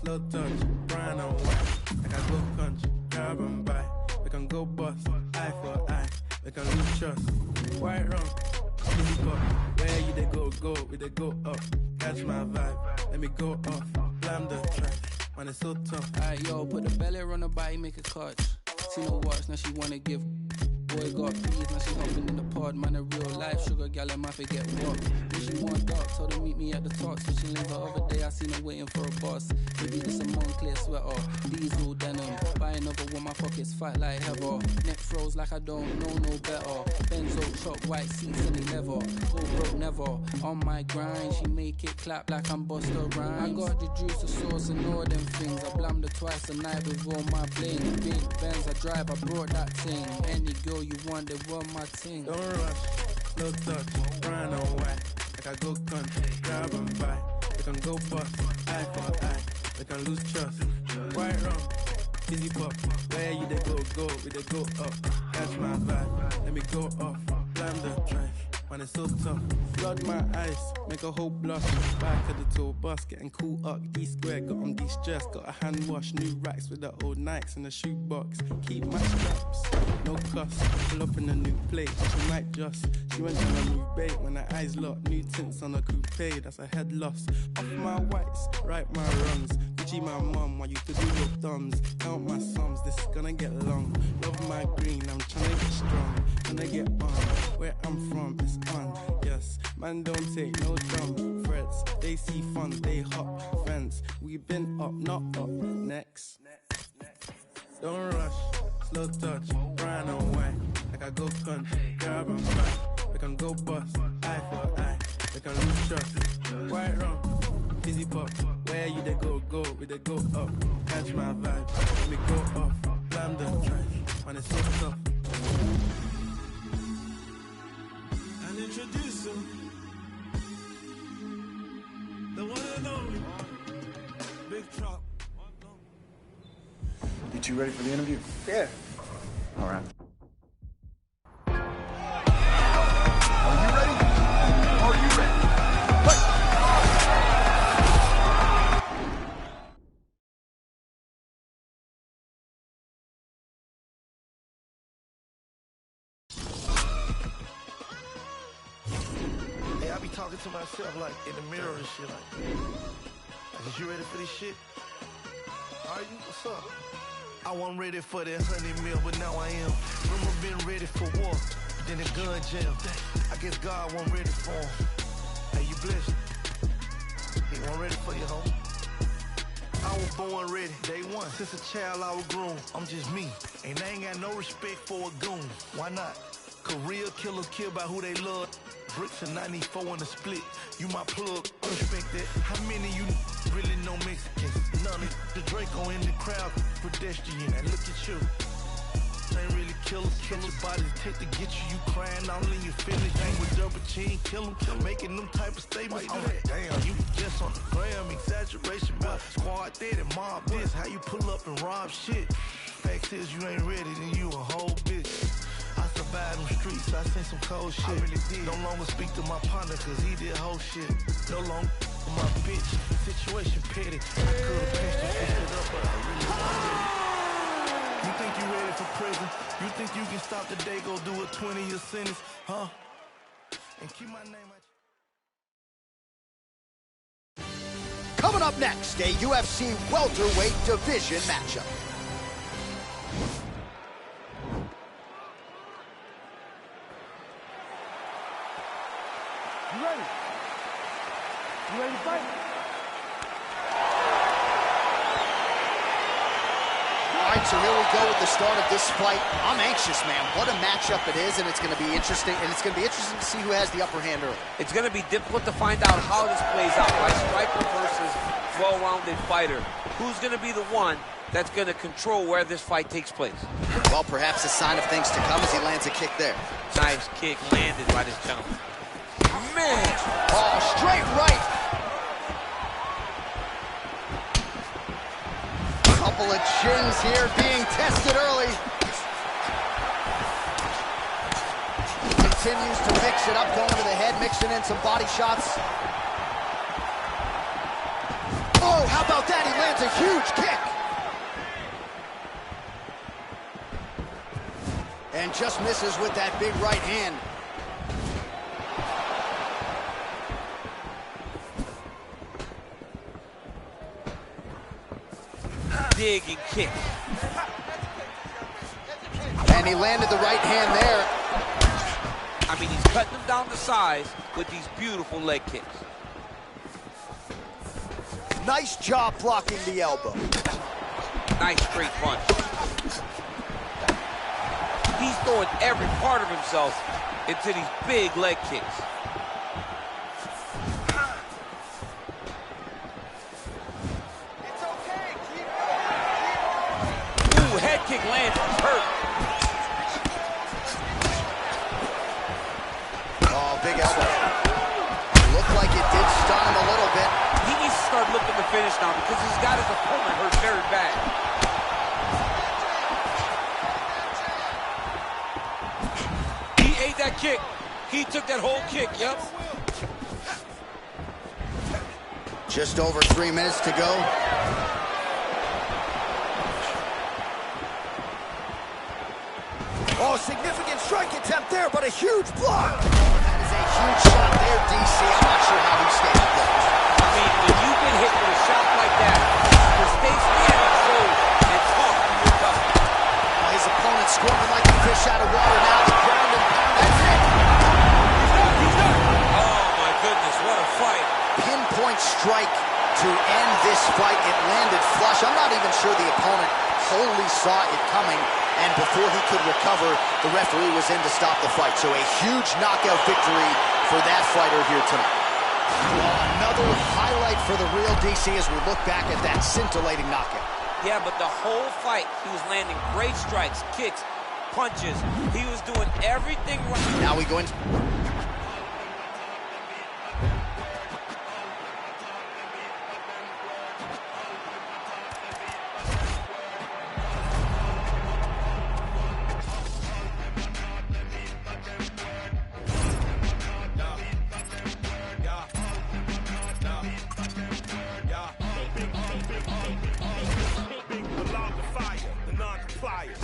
slow touch, brown and white. I can go country, grab and buy. We can go bust, eye for eye. We can lose trust, quite wrong. Easy pop, where you they go, we they go up. Catch my vibe, let me go off. Blam the track, man it's so tough. Alright yo, put the belly on the body, make a clutch. See no watch, now she wanna give. Boy got peas, now she hopping in the pod. Man a real life sugar gal, and my forget what. When she want dark, told her meet me at the top. Switching lanes the other day, I seen her waiting for a bus. Maybe this a Moncler sweater, diesel denim. Buy another one, my pockets fat like heather. Neck froze like I don't know no better. Benzo chop, white seats and they leather. Go broke never, on my grind. She make it clap like I'm Busta Rhymes. I got the juice, the sauce and all them things. I blammed her twice a night with all my bling. Big Benz I drive, I brought that thing. Any girl you want, they want my ting. Don't rush, slow touch, brown and white. I like I go country, grab and buy. We can go bust, eye for eye. We can lose trust, quite wrong. Easy pop, where you they go, we they go up. Catch my vibe, let me go off. Blam the drive, man it's so tough. Flood my eyes, make a whole blush. Back of the tour bus, getting cool up. E-square, got them de-stressed. Got a hand wash, new racks with the old Nikes in the shoebox. Keep my straps, no cuss. Pull up in a new plate, she might just. She went on a move bait when her eyes locked. New tints on a coupe, that's a head loss. Off my whites, right my wrongs. Gucci my mum, while you could do your thumbs. Count my sums, this is gonna get long. Love my green, I'm tryna get strong. Tryna get on, where I'm from, it's on. Yes, man don't take no dumb threats. They see fun, they hop fence. We been up, not up, next. Don't rush, slow touch, brown and white. Like I go country, grab and buy. We can go bust, eye for eye. We can lose trust, quite wrong. Easy pop, where you they go, we they go up. Catch my vibe, let me go off. Blam the drive, man it's so tough. And introduce him, the one and only Big Truck. You two ready for the interview? Yeah. All right. Are you ready? Are you ready? Hey, I be talking to myself like in the mirror and shit like, is you ready for this shit? Are you? What's up? I wasn't ready for that 100 mil, but now I am. Remember being ready for war, then the gun jam. I guess God wasn't ready for him. Hey, you blessed. He wasn't ready for you, homie. I was born ready, day one. Since a child I was grown. I'm just me, and I ain't got no respect for a goon. Why not? Cause real killers kill by who they love. Bricks and 94 in the split. You my plug, I respect that. How many you really know Mexicans? None of the Draco in the crowd, pedestrian. And look at you. Ain't really killers. Catch your bodies take to get you. You crying all in your feelings. Ain't with double chin, kill them. Making them type of statements. I'm like, damn, you just on the gram. Exaggeration, but squad dead and mob this. How you pull up and rob shit? Fact is, you ain't ready, then you a whole bitch. I survived them streets, I seen some cold shit. I really did. No longer speak to my partner, cause he did whole shit. No longer my bitch, situation petty. I could've pinched and fixed it up, but I really wanted. You think you ready for prison? You think you can stop the day, go do a 20-year sentence, huh? And keep my name out. Coming up next, a UFC welterweight division matchup. You ready? You ready to fight? All right, so here we go with the start of this fight. I'm anxious, man. What a matchup it is, and it's going to be interesting. And it's going to be interesting to see who has the upper hand early. It's going to be difficult to find out how this plays out, right? Striker versus well-rounded fighter. Who's going to be the one that's going to control where this fight takes place? Well, perhaps a sign of things to come as he lands a kick there. Nice kick landed by this gentleman. Man! Oh, straight right. Couple of chins here being tested early. Continues to mix it up, going to the head, mixing in some body shots. Oh, how about that? He lands a huge kick. And just misses with that big right hand. Dig and kick. And he landed the right hand there. I mean, he's cutting them down to size with these beautiful leg kicks. Nice job blocking the elbow. Nice straight punch. He's throwing every part of himself into these big leg kicks. Head kick lands, hurt. Oh, big elbow. finish now because he's got his opponent hurt very bad. He ate that kick. He took that whole kick, yep. Just over 3 minutes to go. Oh, significant strike attempt there, but a huge block. That is a huge shot there, DC. I'm not sure how he stayed afloat. I mean, when you get hit with a shot like that, to stay standing so and talk to your recovery. His opponent squirming like a fish out of water now. The ground and pound. That's it. He's done. Oh, my goodness, what a fight. Pinpoint strike to end this fight. It landed flush. I'm not even sure the opponent wholly saw it coming. And before he could recover, the referee was in to stop the fight. So a huge knockout victory for that fighter here tonight. Another highlight for the real DC as we look back at that scintillating knockout. Yeah, but the whole fight, he was landing great strikes, kicks, punches. He was doing everything right. Now we go into...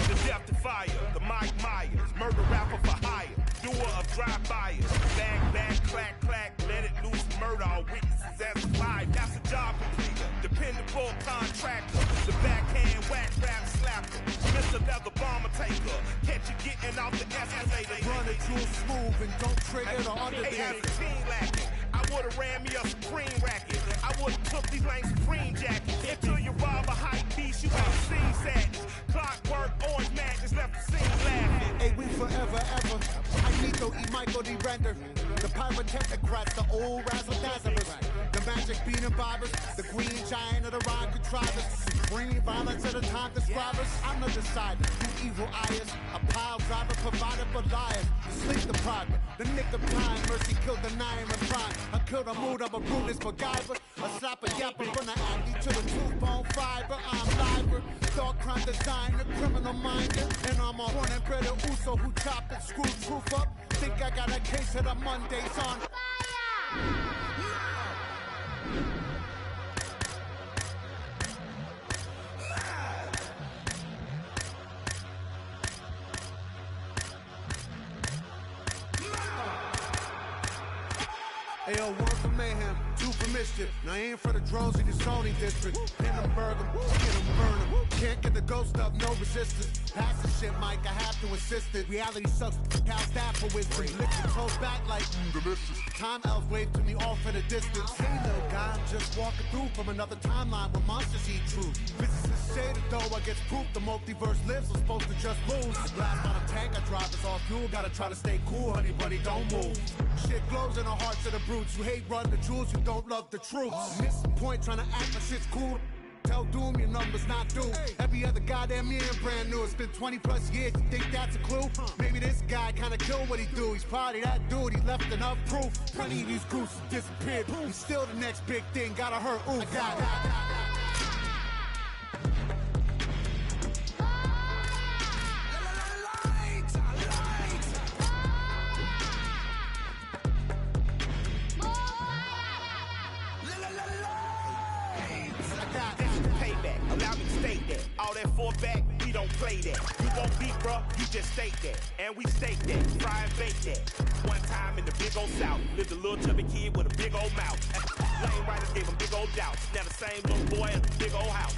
the death defier, the Mike Myers, murder rapper for hire, doer of drive-bys, bang, clack, let it loose, murder all witnesses as a lie. That's a job completer, dependable contractor, the backhand whack rap slapper, Mr. Leather Bomber taker, catch you getting off the escalator. Run it too smooth and don't trigger the under AR-15 lacking. I would've ran me a Supreme racket. I would've took these lame Supreme jackets. Until you rob a hype beast, you ain't seen sadness. Clockwork, orange madness, left the scene laughing. Hey, we forever, ever. Magneto, Michael, D. Render. The pyrotechnocrats, the old razzle-dazzlers. The magic bean and bobbers. The green giant of the rhyme contrivers. Supreme violence at the time describers. I'm the decider. You evil eyes. A pile driver provided for liars. The sleep depriver. The nick of time. Mercy killed the nine and prime. I killed a mood of a brutalist MacGyver. A slap a yapper from the athlete to the tooth-bone fiber. I'm liver. Thought crime designer, criminal minder. And I'm a born and bred Uso who chopped and screwed truth up. Think I got a case of the Mondays on fire. Ayo, one for mayhem, two for mischief. Now aim for the drones in the zoning district. Pin them, burn them, get them, burn them. Can't get the ghost up, no resistance. Pass the shit, Mike, I have to insist it. Reality sucks, how's that for wisdom? Lick your toes back like, delicious. Time elves wave to me off in the distance. Hey, little guy, I'm just walking through from another timeline where monsters eat truth. Physicists say that though I get proof the multiverse lives, I'm supposed to just lose. Blast on a tank, I drive this all fuel. Gotta try to stay cool, honey, buddy, don't move. Shit glows in the hearts of the brutes. You hate run the jewels, you don't love the truth. Missing point, trying to act like shit's cool. Tell Doom your numbers not due. Every other goddamn year brand new. It's been 20 plus years, you think that's a clue? Maybe this guy kinda killed what he do. He's probably that dude, he left enough proof. Plenty of these gooses disappeared. He's still the next big thing, gotta hurt, ooh. I got it. Allow me to state that. All that four back, we don't play that. You won't beat, bro, you just state that. And we stake that, fry and bake that. One time in the big old South, lived a little chubby kid with a big old mouth. Lane riders gave him big old doubts. Now the same little boy in a big old house.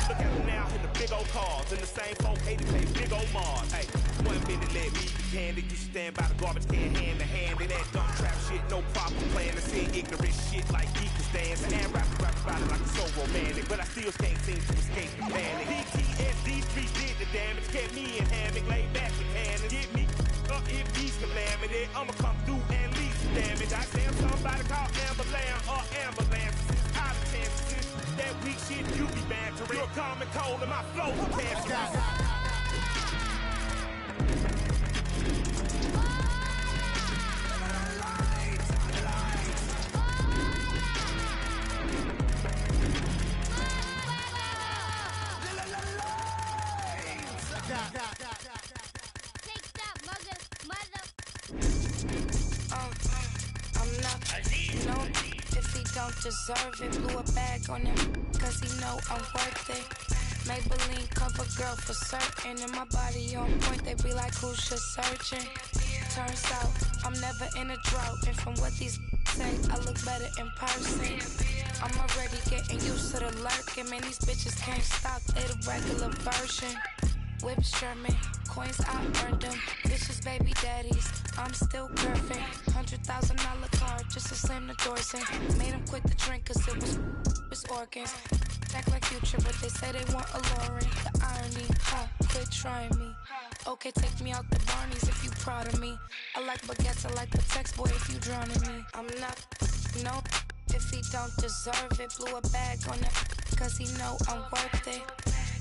Look at him now in the big old cars. And the same folk hated pay big old Mars. Hey, 1 minute let me be candid. You stand by the garbage can hand to hand. And that dumb trap shit, no proper plan. To see ignorant shit like equal stands. And rap about it like it's so romantic. But I still can't seem to escape the panic. PTSD 3 did the damage. Kept me in hammock, laid back with hand. And get me up if these calamity. I'ma come through and leave some damage. I say I'm somebody called ambulance or ambulance. Out of chances. That weak shit you be bantering. You're calm and cold and my flow cancerous. don't deserve it. Blew a bag on him, cause he know I'm worth it. Maybelline cover girl for certain. And my body on point, they be like, who's just searching? Turns out, I'm never in a drought. And from what these say, I look better in person. I'm already getting used to the lurking. Man, these bitches can't stop, they the regular version. Whips German, coins I earned them. Bitches baby daddies, I'm still curving. $100,000 car just to slam the doors in. Made him quit the drink cause it was his organs. Act like Future but they say they want a Lauren. The irony, quit trying me. Okay, take me out the Barneys if you proud of me. I like baguettes, I like the text boy if you drowning me. I'm not, no, if he don't deserve it. Blew a bag on it, cause he know I'm worth it.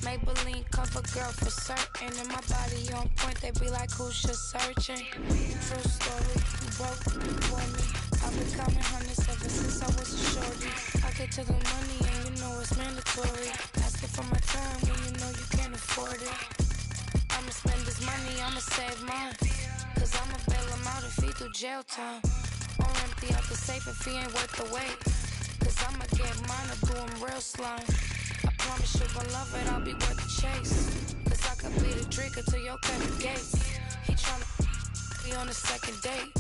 Maybelline cover girl for certain. And my body on point, they be like, who's just searching? True story, you broke for me. I've been counting hundreds ever since I was a shorty. I get to the money and you know it's mandatory. Asking for my time when you know you can't afford it. I'ma spend this money, I'ma save mine. Cause I'ma bail him out if he do jail time. Or empty out the safe if he ain't worth the wait. Cause I'ma get mine or do him real slime. I promise you gon' love it, I'll be worth the chase. Cause I could be the drinker to your Kevin Gates. He tryna be on the second date.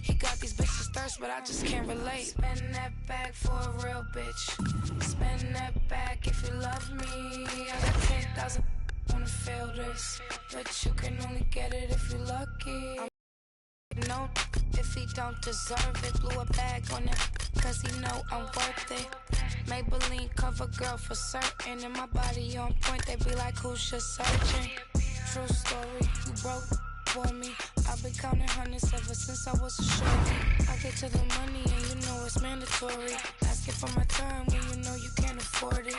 He got these bitches thirst, but I just can't relate. Spend that bag for a real bitch. Spend that bag if you love me. I got 10,000 wanna feel this, but you can only get it if you're lucky. No, if he don't deserve it. Blew a bag on it, cause he know I'm worth it. Maybelline cover girl for certain. And my body on point, they be like, who's just searching? True story, you broke for me. I've been counting hundreds ever since I was a shorty. I get to the money and you know it's mandatory. Asking for my time when you know you can't afford it.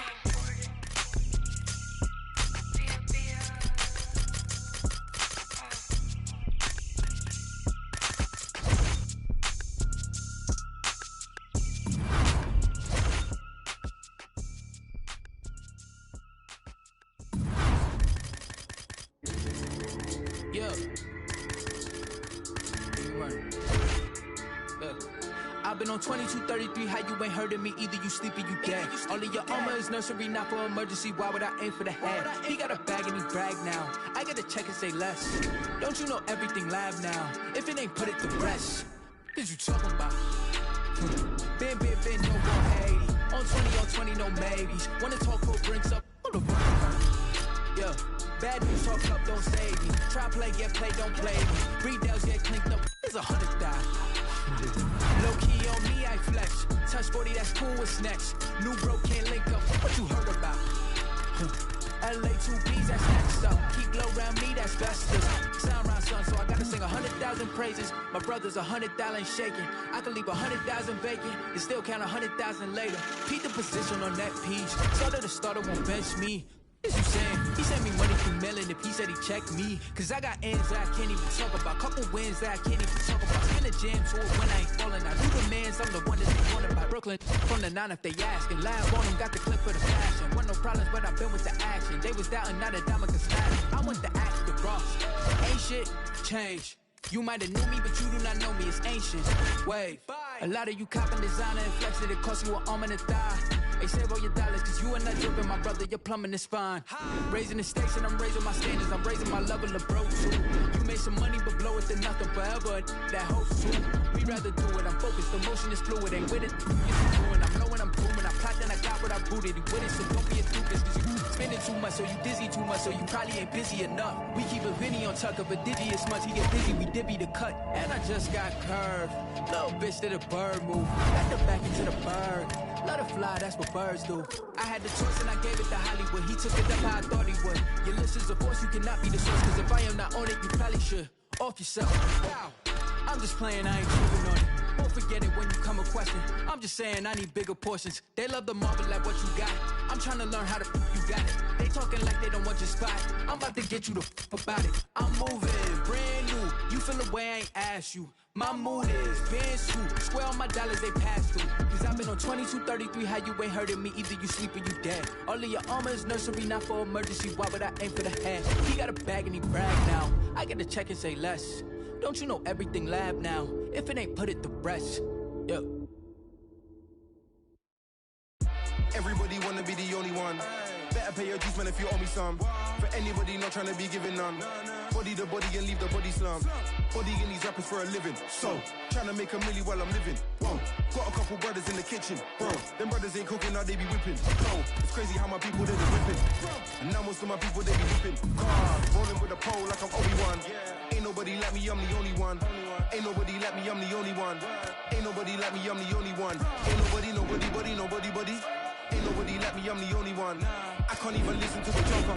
Yeah. I've been on 2233, how you ain't heard of me, either you sleep or you dead. All of your armor is nursery, not for emergency, why would I aim for the head? He got a bag and he brag now, I gotta check and say less. Don't you know everything lab now, if it ain't put it to rest. What you talking about? Been, no 180. On 20, no maybes. Wanna talk for drinks up, on the run. Yeah. Bad news talk up, don't save me. Try play, get play, don't play me. Breedales get clinked up, it's 100,000. Low key on me, I flex. Touch 40, that's cool, what's next? New bro can't link up, what you heard about? LA 2Bs, that's next up. Keep low round me, that's bestest. Sound round son, so I gotta sing 100,000 praises. My brother's 100,000 shaking. I can leave 100,000 vacant and still count 100,000 later. Peep the position on that piece. Starter the starter won't bench me. What you saying? He sent me money through mailing if he said he checked me. Cause I got ends that I can't even talk about. Couple wins that I can't even talk about. Spin a jam to it when I ain't falling. I do the mans, I'm the one that they wanted by Brooklyn. From the 9 if they asking. Lab on him, got the clip for the fashion. Want no problems, but I've been with the action. They was doubting, now the diamond can smash. I want the axe, the Ross. Ain't shit, change. You might have knew me, but you do not know me, it's ancient. Wave. A lot of you copping designer and flexing, it cost you an arm and a thigh. Hey, save all your dollars, cause you are not dripping, my brother, your plumbing is fine. Raising the stakes and I'm raising my standards, I'm raising my level of bro too. You made some money, but blow it to nothing forever, that hope too. We rather do it, I'm focused, the motion is fluid, ain't with it, it's doing. I'm low and I'm booming, I plot then I got what I booted, he with it, so don't be a doofus, cause you spending too much, so you dizzy too much, so you probably ain't busy enough. We keep a penny on tuck of a digi as much, he get busy, we divvy the cut. And I just got curved, little bitch did a bird move, got the back into the bird. Let her fly, that's what birds do. I had the choice and I gave it to Hollywood. He took it up how I thought he would. Your list is a force, you cannot be the source. Cause if I am not on it, you probably should. Off yourself. Wow. I'm just playing, I ain't tripping on it. Won't forget it when you come a question. I'm just saying I need bigger portions. They love the marvel at what you got. I'm trying to learn how to you got it. They talking like they don't want your spot. I'm about to get you the about it. I'm moving, brand new. You feel the way I ain't asked you. My mood is been swoop. Square on my dollars, they pass through. Cause I've been on 2233, how you ain't heard of me, either you sleep or you dead. All of your armor is nursery, not for emergency. Why would I aim for the head? He got a bag and he brag now. I get to check and say less. Don't you know everything lab now? If it ain't put it to rest. Yo. Everybody wanna be the only one. Better pay your dues, man, if you owe me some. For anybody not trying to be giving none. Body the body and leave the body slump. Body in these rappers for a living. So, trying to make a milli while I'm living. Whoa, got a couple brothers in the kitchen. Bro, them brothers ain't cooking, now they be whipping. No, it's crazy how my people, they be whipping. And now most of my people, they be whipping. Cars, rolling with a pole like I'm Obi-Wan. Ain't nobody like me, I'm the only one. Ain't nobody like me, I'm the only one. Ain't nobody like me, I'm the only one. Ain't nobody buddy. Ain't nobody like me, I'm the only one. I can't even listen to a joker.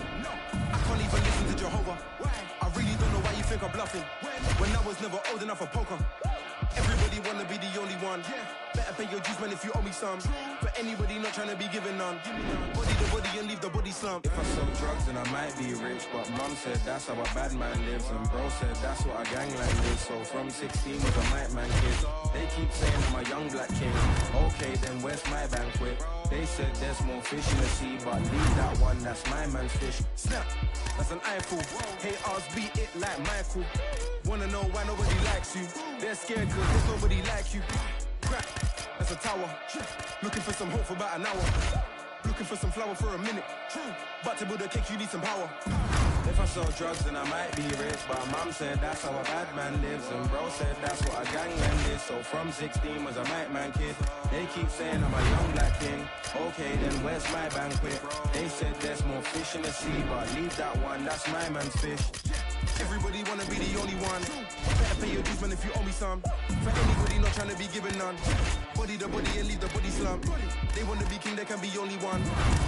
I can't even listen to Jehovah. I really don't know why you think I'm bluffing when I was never old enough for poker. Everybody wanna be the only one. Better pay your dues, man, if you owe me some. For anybody not trying to be given none. Body the body and leave the body slump. If I sell drugs, then I might be rich. But mum said that's how a bad man lives. And bro said that's what a gangland is. So from 16 was a night man kid. They keep saying I'm a young black king. Okay, then where's my banquet? They said there's more fish in the sea, but leave that one, that's my man's fish. Snap, that's an eyeful. Haters beat it like Michael. Wanna know why nobody likes you? They're scared cause there's nobody like you. Crap, that's a tower. Looking for some hope for about an hour. Looking for some flour for a minute. But to build a cake, you need some power. If I sell drugs, then I might be rich. But mum said that's how a bad man lives. And bro said that's what a gangland is. So from 16 was a night man kid. They keep saying I'm a young black king. Okay, then where's my banquet? They said there's more fish in the sea, but leave that one, that's my man's fish. Everybody wanna be the only one. Better pay your dues, man, if you owe me some. For anybody not trying to be given none. Body the body and leave the body slump. They wanna be king, there can be only one.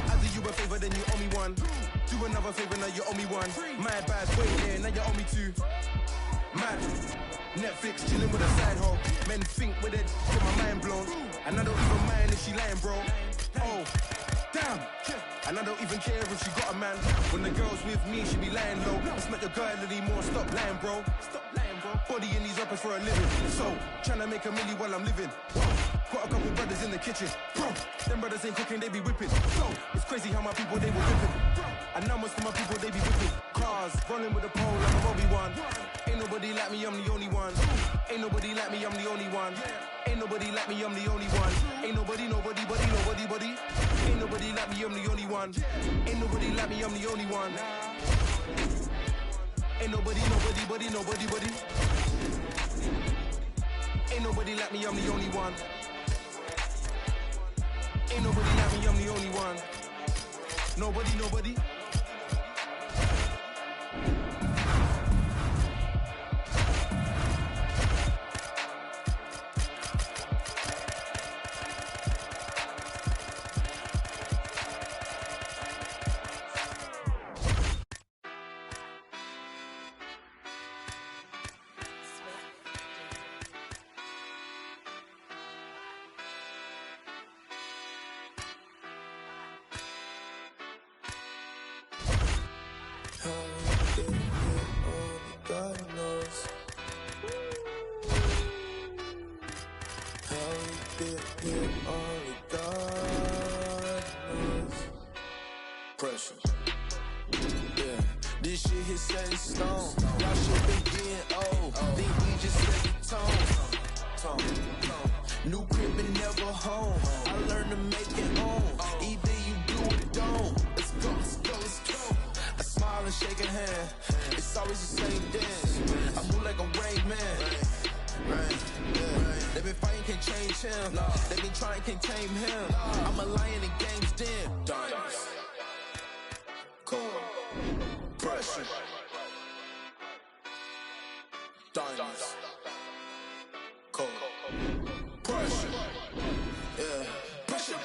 I do you a favor, then you owe me one. Do another favor, now you owe me one. My bad, wait there, now you owe me two. Mad. Netflix chilling with a side hoe. Men think with it, get my mind blown. And I don't even mind if she lying, bro. Oh, damn. And I don't even care if she got a man. When the girl's with me, she be lying low. It's not your girl anymore, stop lying, bro. Stop lying, bro. Body in these rappers for a living. So, tryna make a milli while I'm living. Got a couple brothers in the kitchen. Bro, them brothers ain't cooking, they be whipping. So, it's crazy how my people, they were whipping. And now most of my people, they be whipping. Cars, rolling with a pole like a Obi-Wan. Ain't nobody like me, I'm the only one. Ain't nobody like me, I'm the only one. Ain't nobody like me, I'm the only one. Ain't nobody buddy. Ain't nobody like me, I'm the only one. Ain't nobody like me, I'm the only one. Ain't nobody buddy. Ain't nobody like me, I'm the only one. Ain't nobody like me, I'm the only one. Nobody. Pressure. Yeah, this shit hit set in stone. Y'all shit been getting old. Think we just set the tone. New crib and never home. I learned to make it own. Either you do or don't. Let's go. I smile and shake a hand. It's always the same dance. I move like a Rain Man. They been fighting, can't change him. They been trying, can't tame him. I'm a lion in games, den. Diamonds. Pressure. Diamonds. Cold. Pressure. Yeah. Pressure.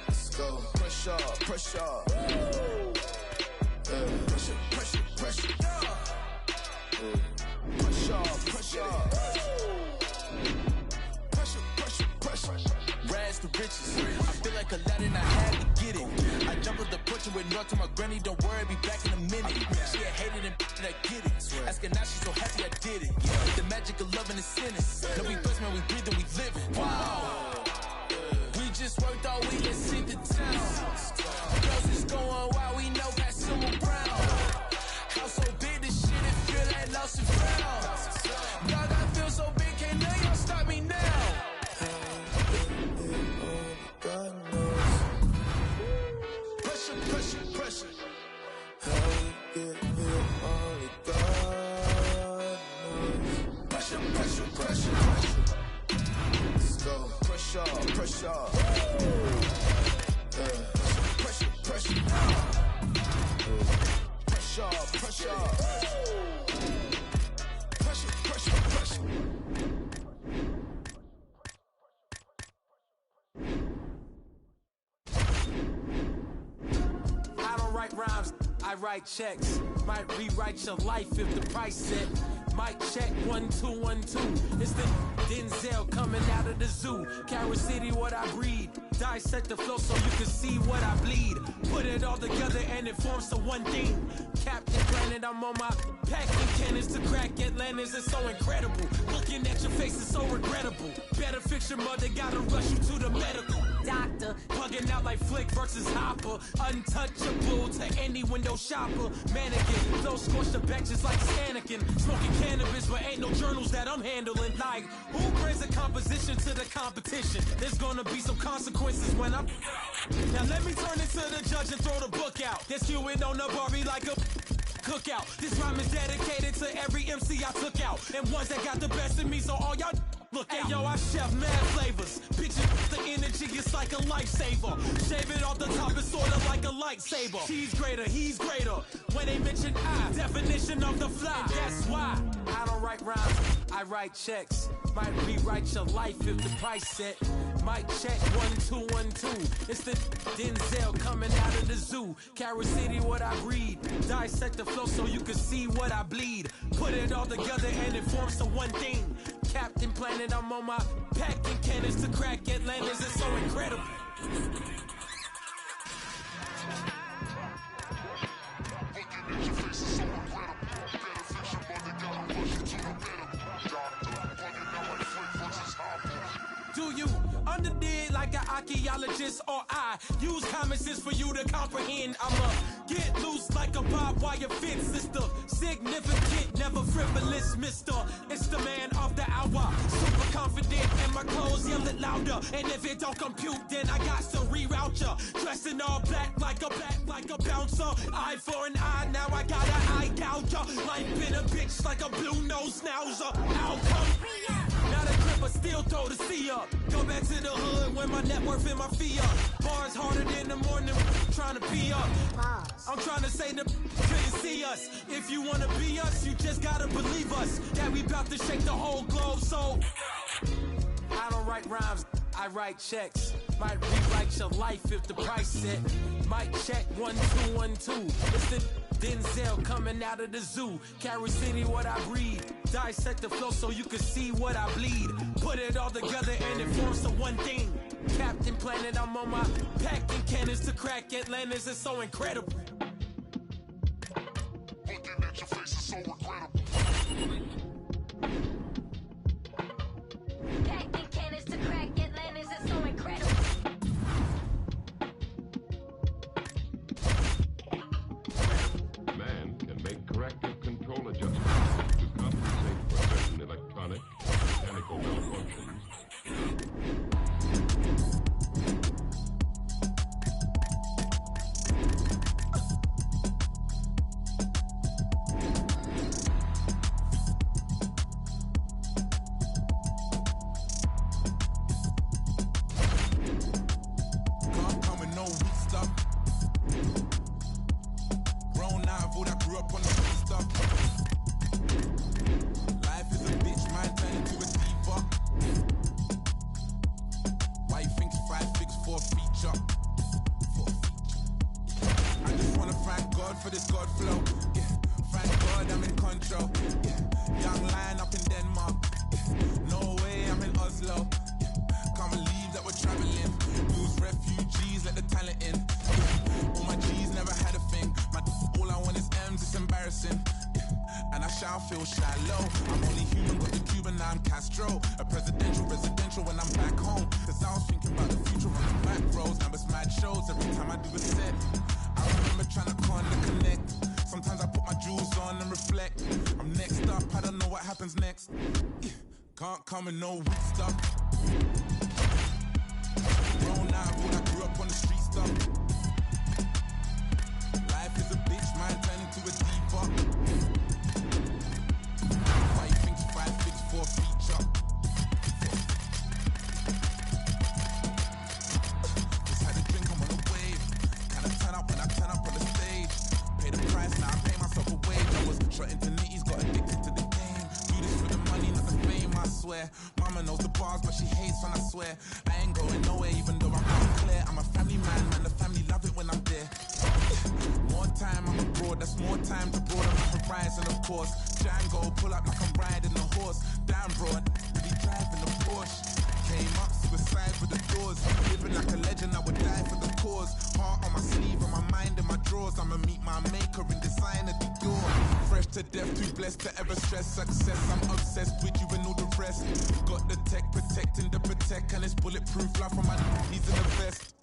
Let's go. Pressure. Yeah. Pressure. Pressure. Rags to riches. I feel like Aladdin, I had to get it. I jumped with the porch with North to my granny. Don't worry, be back in a minute. She had hated and I get it. Asking now, she's so happy I did it. The magic of loving is sinning. No, we first, man, we breathe and we live it. Wow. We just worked all week, let's hit the town. Girls is going wild, we know got some around. House so big, this shit, it feel like lost and found. Dog, I feel so big, can't let y'all stop me now. write rhymes, I write checks. Might rewrite your life if the price set. Mic check 1 2 1 2. It's the Denzel coming out of the zoo. Carrot City, what I breed. Dissect the flow so you can see what I bleed. Put it all together and it forms to one thing. Captain Planet, I'm on my packing cannons to crack Atlantis. It's so incredible. Looking at your face is so regrettable. Better fix your mother, gotta rush you to the medical doctor. Bugging out like Flick versus Hopper. Untouchable to any window shopper. Mannequin, those scorched the benches like Anakin. Smoking cannabis, but ain't no journals that I'm handling. Like, who brings a composition to the competition? There's gonna be some consequences when I'm... Now let me turn it to the judge and throw the book out. They're skewing on the Barbie like a cookout. This rhyme is dedicated to every MC I took out. And ones that got the best in me, so all y'all look out. Hey, yo, I chef mad flavors. Bitches, the energy is like a lifesaver. Shave it off the top, it's sorta like a lightsaber. She's greater, he's greater. When they mention I, definition of the fly. And that's why I don't write rhymes, I write checks. Might rewrite your life if the price set. Mic check 1 2 1 2. It's the Denzel coming out of the zoo. Carrot City, what I breed. Dissect the flow so you can see what I bleed. Put it all together and it forms to one thing. Captain Planet, I'm on my packing cannons to crack Atlantis. It's so incredible. Do you understand like an archaeologist, or I use common sense for you to comprehend? I'ma get loose like a barbed wire fence, sister. Significant, never frivolous, mister. It's the man of the hour, super confident, and my clothes yell it louder. And if it don't compute, then I got to reroute ya. Dressed in all black like a bouncer. Eye for an eye, now I got an eye gouger. Life been a bitch like a blue nose schnauzer. Outcome. Not a gripper, still throw the C up. Go back to the hood when my net worth and my fee up. Bars harder than the morning, trying to pee up. I'm trying to say that couldn't see us. If you wanna be us, you just gotta believe us. That we bout to shake the whole globe, so I don't write rhymes, I write checks. Might rewrite your life if the price set. Might check 1 2 1 2. It's the Denzel coming out of the zoo. Carrot City, what I breed. Dissect the flow so you can see what I bleed. Put it all together and it forms to one thing. Captain Planet, I'm on my packing cannons to crack Atlantis. It's so incredible. Looking at your face is so incredible. Packing cannons to crack Atlantis. It's so incredible. Man can make corrective control adjustments to compensate for certain electronic and mechanical malfunctions. Can't come with no weak stuff. Grown now, food, I grew up on the street stuff. Life is a bitch, man, turn into a diva. Why you think 5 fix for a feature? I just wanna thank God for this God flow. Yeah, thank God I'm in control. Yeah, young lion up in Denmark. Yeah, no way I'm in Oslo. Yeah, can't believe that we're traveling. Use refugees, let the talent in. Yeah, all my G's never had a thing. All I want is M's, it's embarrassing. Yeah, and I shall feel shallow. I'm only human, got the Cuban, now I'm Castro. A presidential, residential when I'm back home. Cause I was thinking about the future on the back roads. Now it's mad shows every time I do a set. I remember trying to connect. Sometimes I put my jewels on and reflect. I'm next up, I don't know what happens next. Yeah, can't come with no weak stuff. Grown now, I grew up on the street stuff. Life is a bitch, man, turn into a diva. Why you think 5 fix for a feature? Just had a drink, I'm on a wave. Kinda turn up when I turn up on the stage. Pay the price, now I pay myself a wage. I was shot into nitties, got addicted to the game. Do this for the money, not the fame, I swear. Mama knows the bars, but she hates when I swear. I ain't going nowhere, even though I'm unclear. I'm a family man, the family love it when I'm there. More that's more time to broaden my horizon, of course. Django, pull up like I'm riding a horse. Damn, bro, be driving a Porsche. Came up, suicide with the doors. Living like a legend, I would die for the cause. Heart on my sleeve, on my mind in my drawers. I'ma meet my maker in design at the door. Fresh to death, too blessed to ever stress success. I'm obsessed with you and all the rest. Got the tech protecting the protect, and it's bulletproof life on my knees in the vest.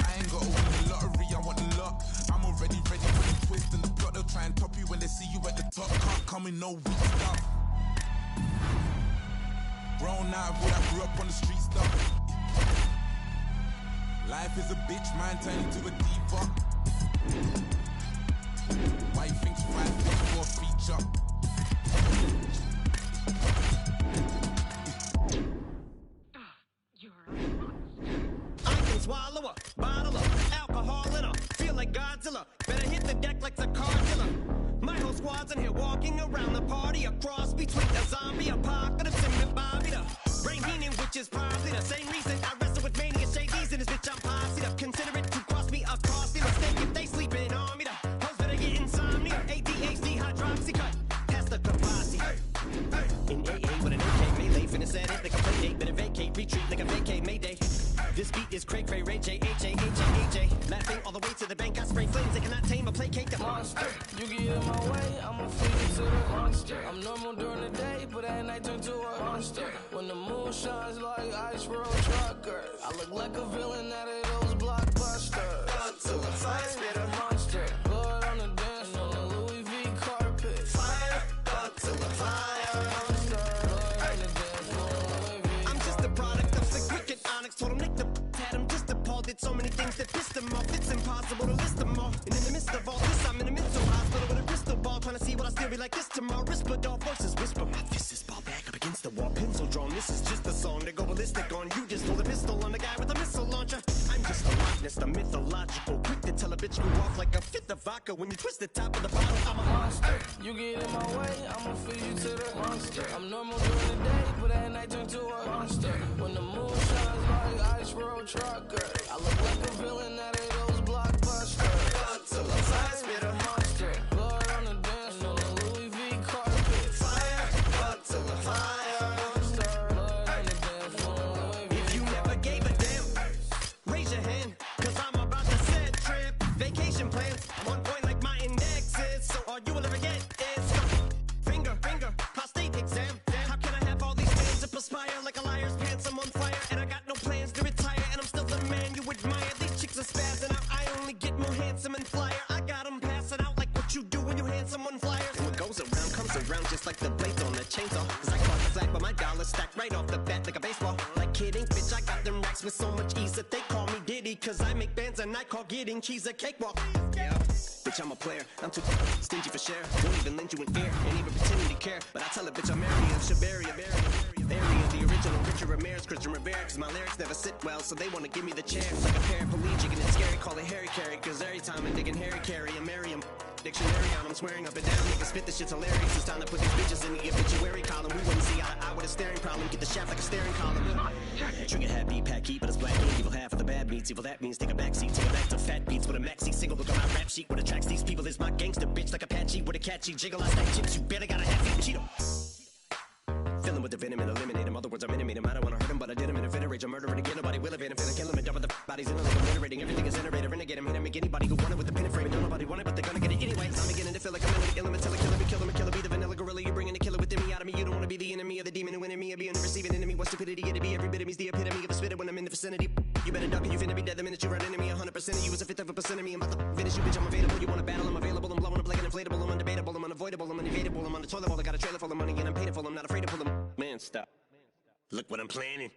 I ain't gotta win the lottery, I want the lot. I'm already ready for the twist and the plot. They'll try and top you when they see you at the top. Can't come in no weak stuff. Grown out, boy, I grew up on the street stuff. Life is a bitch, man, turn into a diva. Why you think 5 feet 4 feet up? I can swallow a bottle of alcohol in her. Feel like Godzilla. Better hit the deck like the cartilla. My whole squad's in here walking around the party. A cross between a zombie apocalypse and Bobby the brain meaning, which is probably the same reason I wrestle with mania shades in this bitch. I'm posse up. Consider it to cost me a costly mistake if they sleeping on me. The hoes better get insomnia. ADHD hydroxy cut. Pass the capacity. In AA with an AK melee, finna set it like a play date. Better vacate, retreat like a vacate Mayday. This beat is Craig, Ray, J, H-A-H-A-H-A. Laughing all the way to the bank, I spray flames. They cannot tame or placate the monster. You get in my way, I'ma feed you to the monster. I'm normal during the day, but at night turn to a monster. When the moon shines like ice road truckers, I look like a villain out of those blockbusters. Gun to the fire, spit a monster. Blood on the dance floor, on the Louis V carpet. Fire, gun to the fire. Blood on the dance floor, Louis V. I'm just a product of the wicked onyx. Told him Nick the had him just appalled. Did so many things that pissed him off. It's impossible to list them all. And in the midst of all this, I'm in a mental hospital with a crystal ball, trying to see what I still be like this tomorrow. Whisper, dog voices whisper. My fist is ball back up against the wall, pencil drawn. This is just a song to go ballistic on. You just hold a pistol on the guy with a missile launcher. I'm just a likeness, the mythological. Quick to tell a bitch you off like a fifth of vodka. When you twist the top of the bottle, I'm a monster. You get in my way, I'ma feed you to the monster. I'm normal during the day, but at night turn to a monster. When the moon shines like ice road truckers, I look like a villain out of those blockbusters. Gun to the fire, spit a monster. Blood on the dance floor, on the Louis V carpet. Fire, gun to the fire. Blood on the dance floor, Louis V. If you never gave a damn, raise your hand, cause I'm about to set trip. Vacation plans, on point like my index is. So all you will ever get is finger, prostate exam. How can I have all these plans to perspire like a liar's pants? I'm on fire, and I got no plans to retire. And I'm still the man you admire. These chicks are spazzing out. I only get more handsome and flyer. I got them passing out like what you do when you hand someone flyers. And what goes around comes around just like the blades on the chainsaw. Cause I caught the flag, but my dollar stacked right off the bat like a baseball. Like kidding, bitch, I got them racks with so much ease that they call me Diddy. Cause I make bands and I call getting cheese a cakewalk. Yeah, bitch, I'm a player. I'm too stingy for share. Won't even lend you an ear, ain't even pretending to care. But I tell a bitch I'm Mary of Shabaria, area, the original Richard Ramirez, Christian Rivera. Cause my lyrics never sit well, so they wanna give me the chair. Like a paraplegic and it's scary, call it Harry Carry. Cause every time I'm digging Harry Carry, I marry him. Dictionary on, I'm swearing up and down. Niggas spit this shit's hilarious. It's time to put these bitches in the obituary column. We wouldn't see eye to eye with a staring problem. Get the shaft like a staring column. Trigger happy, pack heat, but it's black ink. Evil half of the bad meats. Evil that means take a backseat. Take it back to fat beats with a maxi single. Look at my rap sheet. What attracts these people is my gangster bitch like Apache with a catchy jiggle. I stack chips. You better got a half eat Cheeto. Filling with the venom and eliminate him. Other words, I'm intimate him. I don't wanna hurt him, but I did him in a fit of rage. I'm murdering again. Nobody will evade him. Finna kill him and dump the bodies in a lake. Obliterating everything is iterator. Renegade him. Hit him. Make anybody who want it with the pin and frame. And nobody want it, but they're gonna get it anyway. I'm beginning to feel like I'm in the until I kill him and kill him and kill him. Be the vanilla gorilla. You're bringing the killer within me out of me. You don't wanna be the enemy of the demon who in me. Or be in the receiving enemy. What stupidity it'd be. Every bit of me's the epitome of a spitter when I'm in the vicinity. You better duck or you finna be dead the minute you run into me. 100% of you is a fifth of a percent of me. I'm about to finish you, bitch. I'm available. You wanna battle? I'm available. I'm blowing up like an inflatable. I'm undebatable. I'm unavoidable. I'm unevadable. I'm on the toilet bowl. I got a trailer full of money and I'm paid for. I'm not afraid to pull them. Man, stop. Look what I'm planning.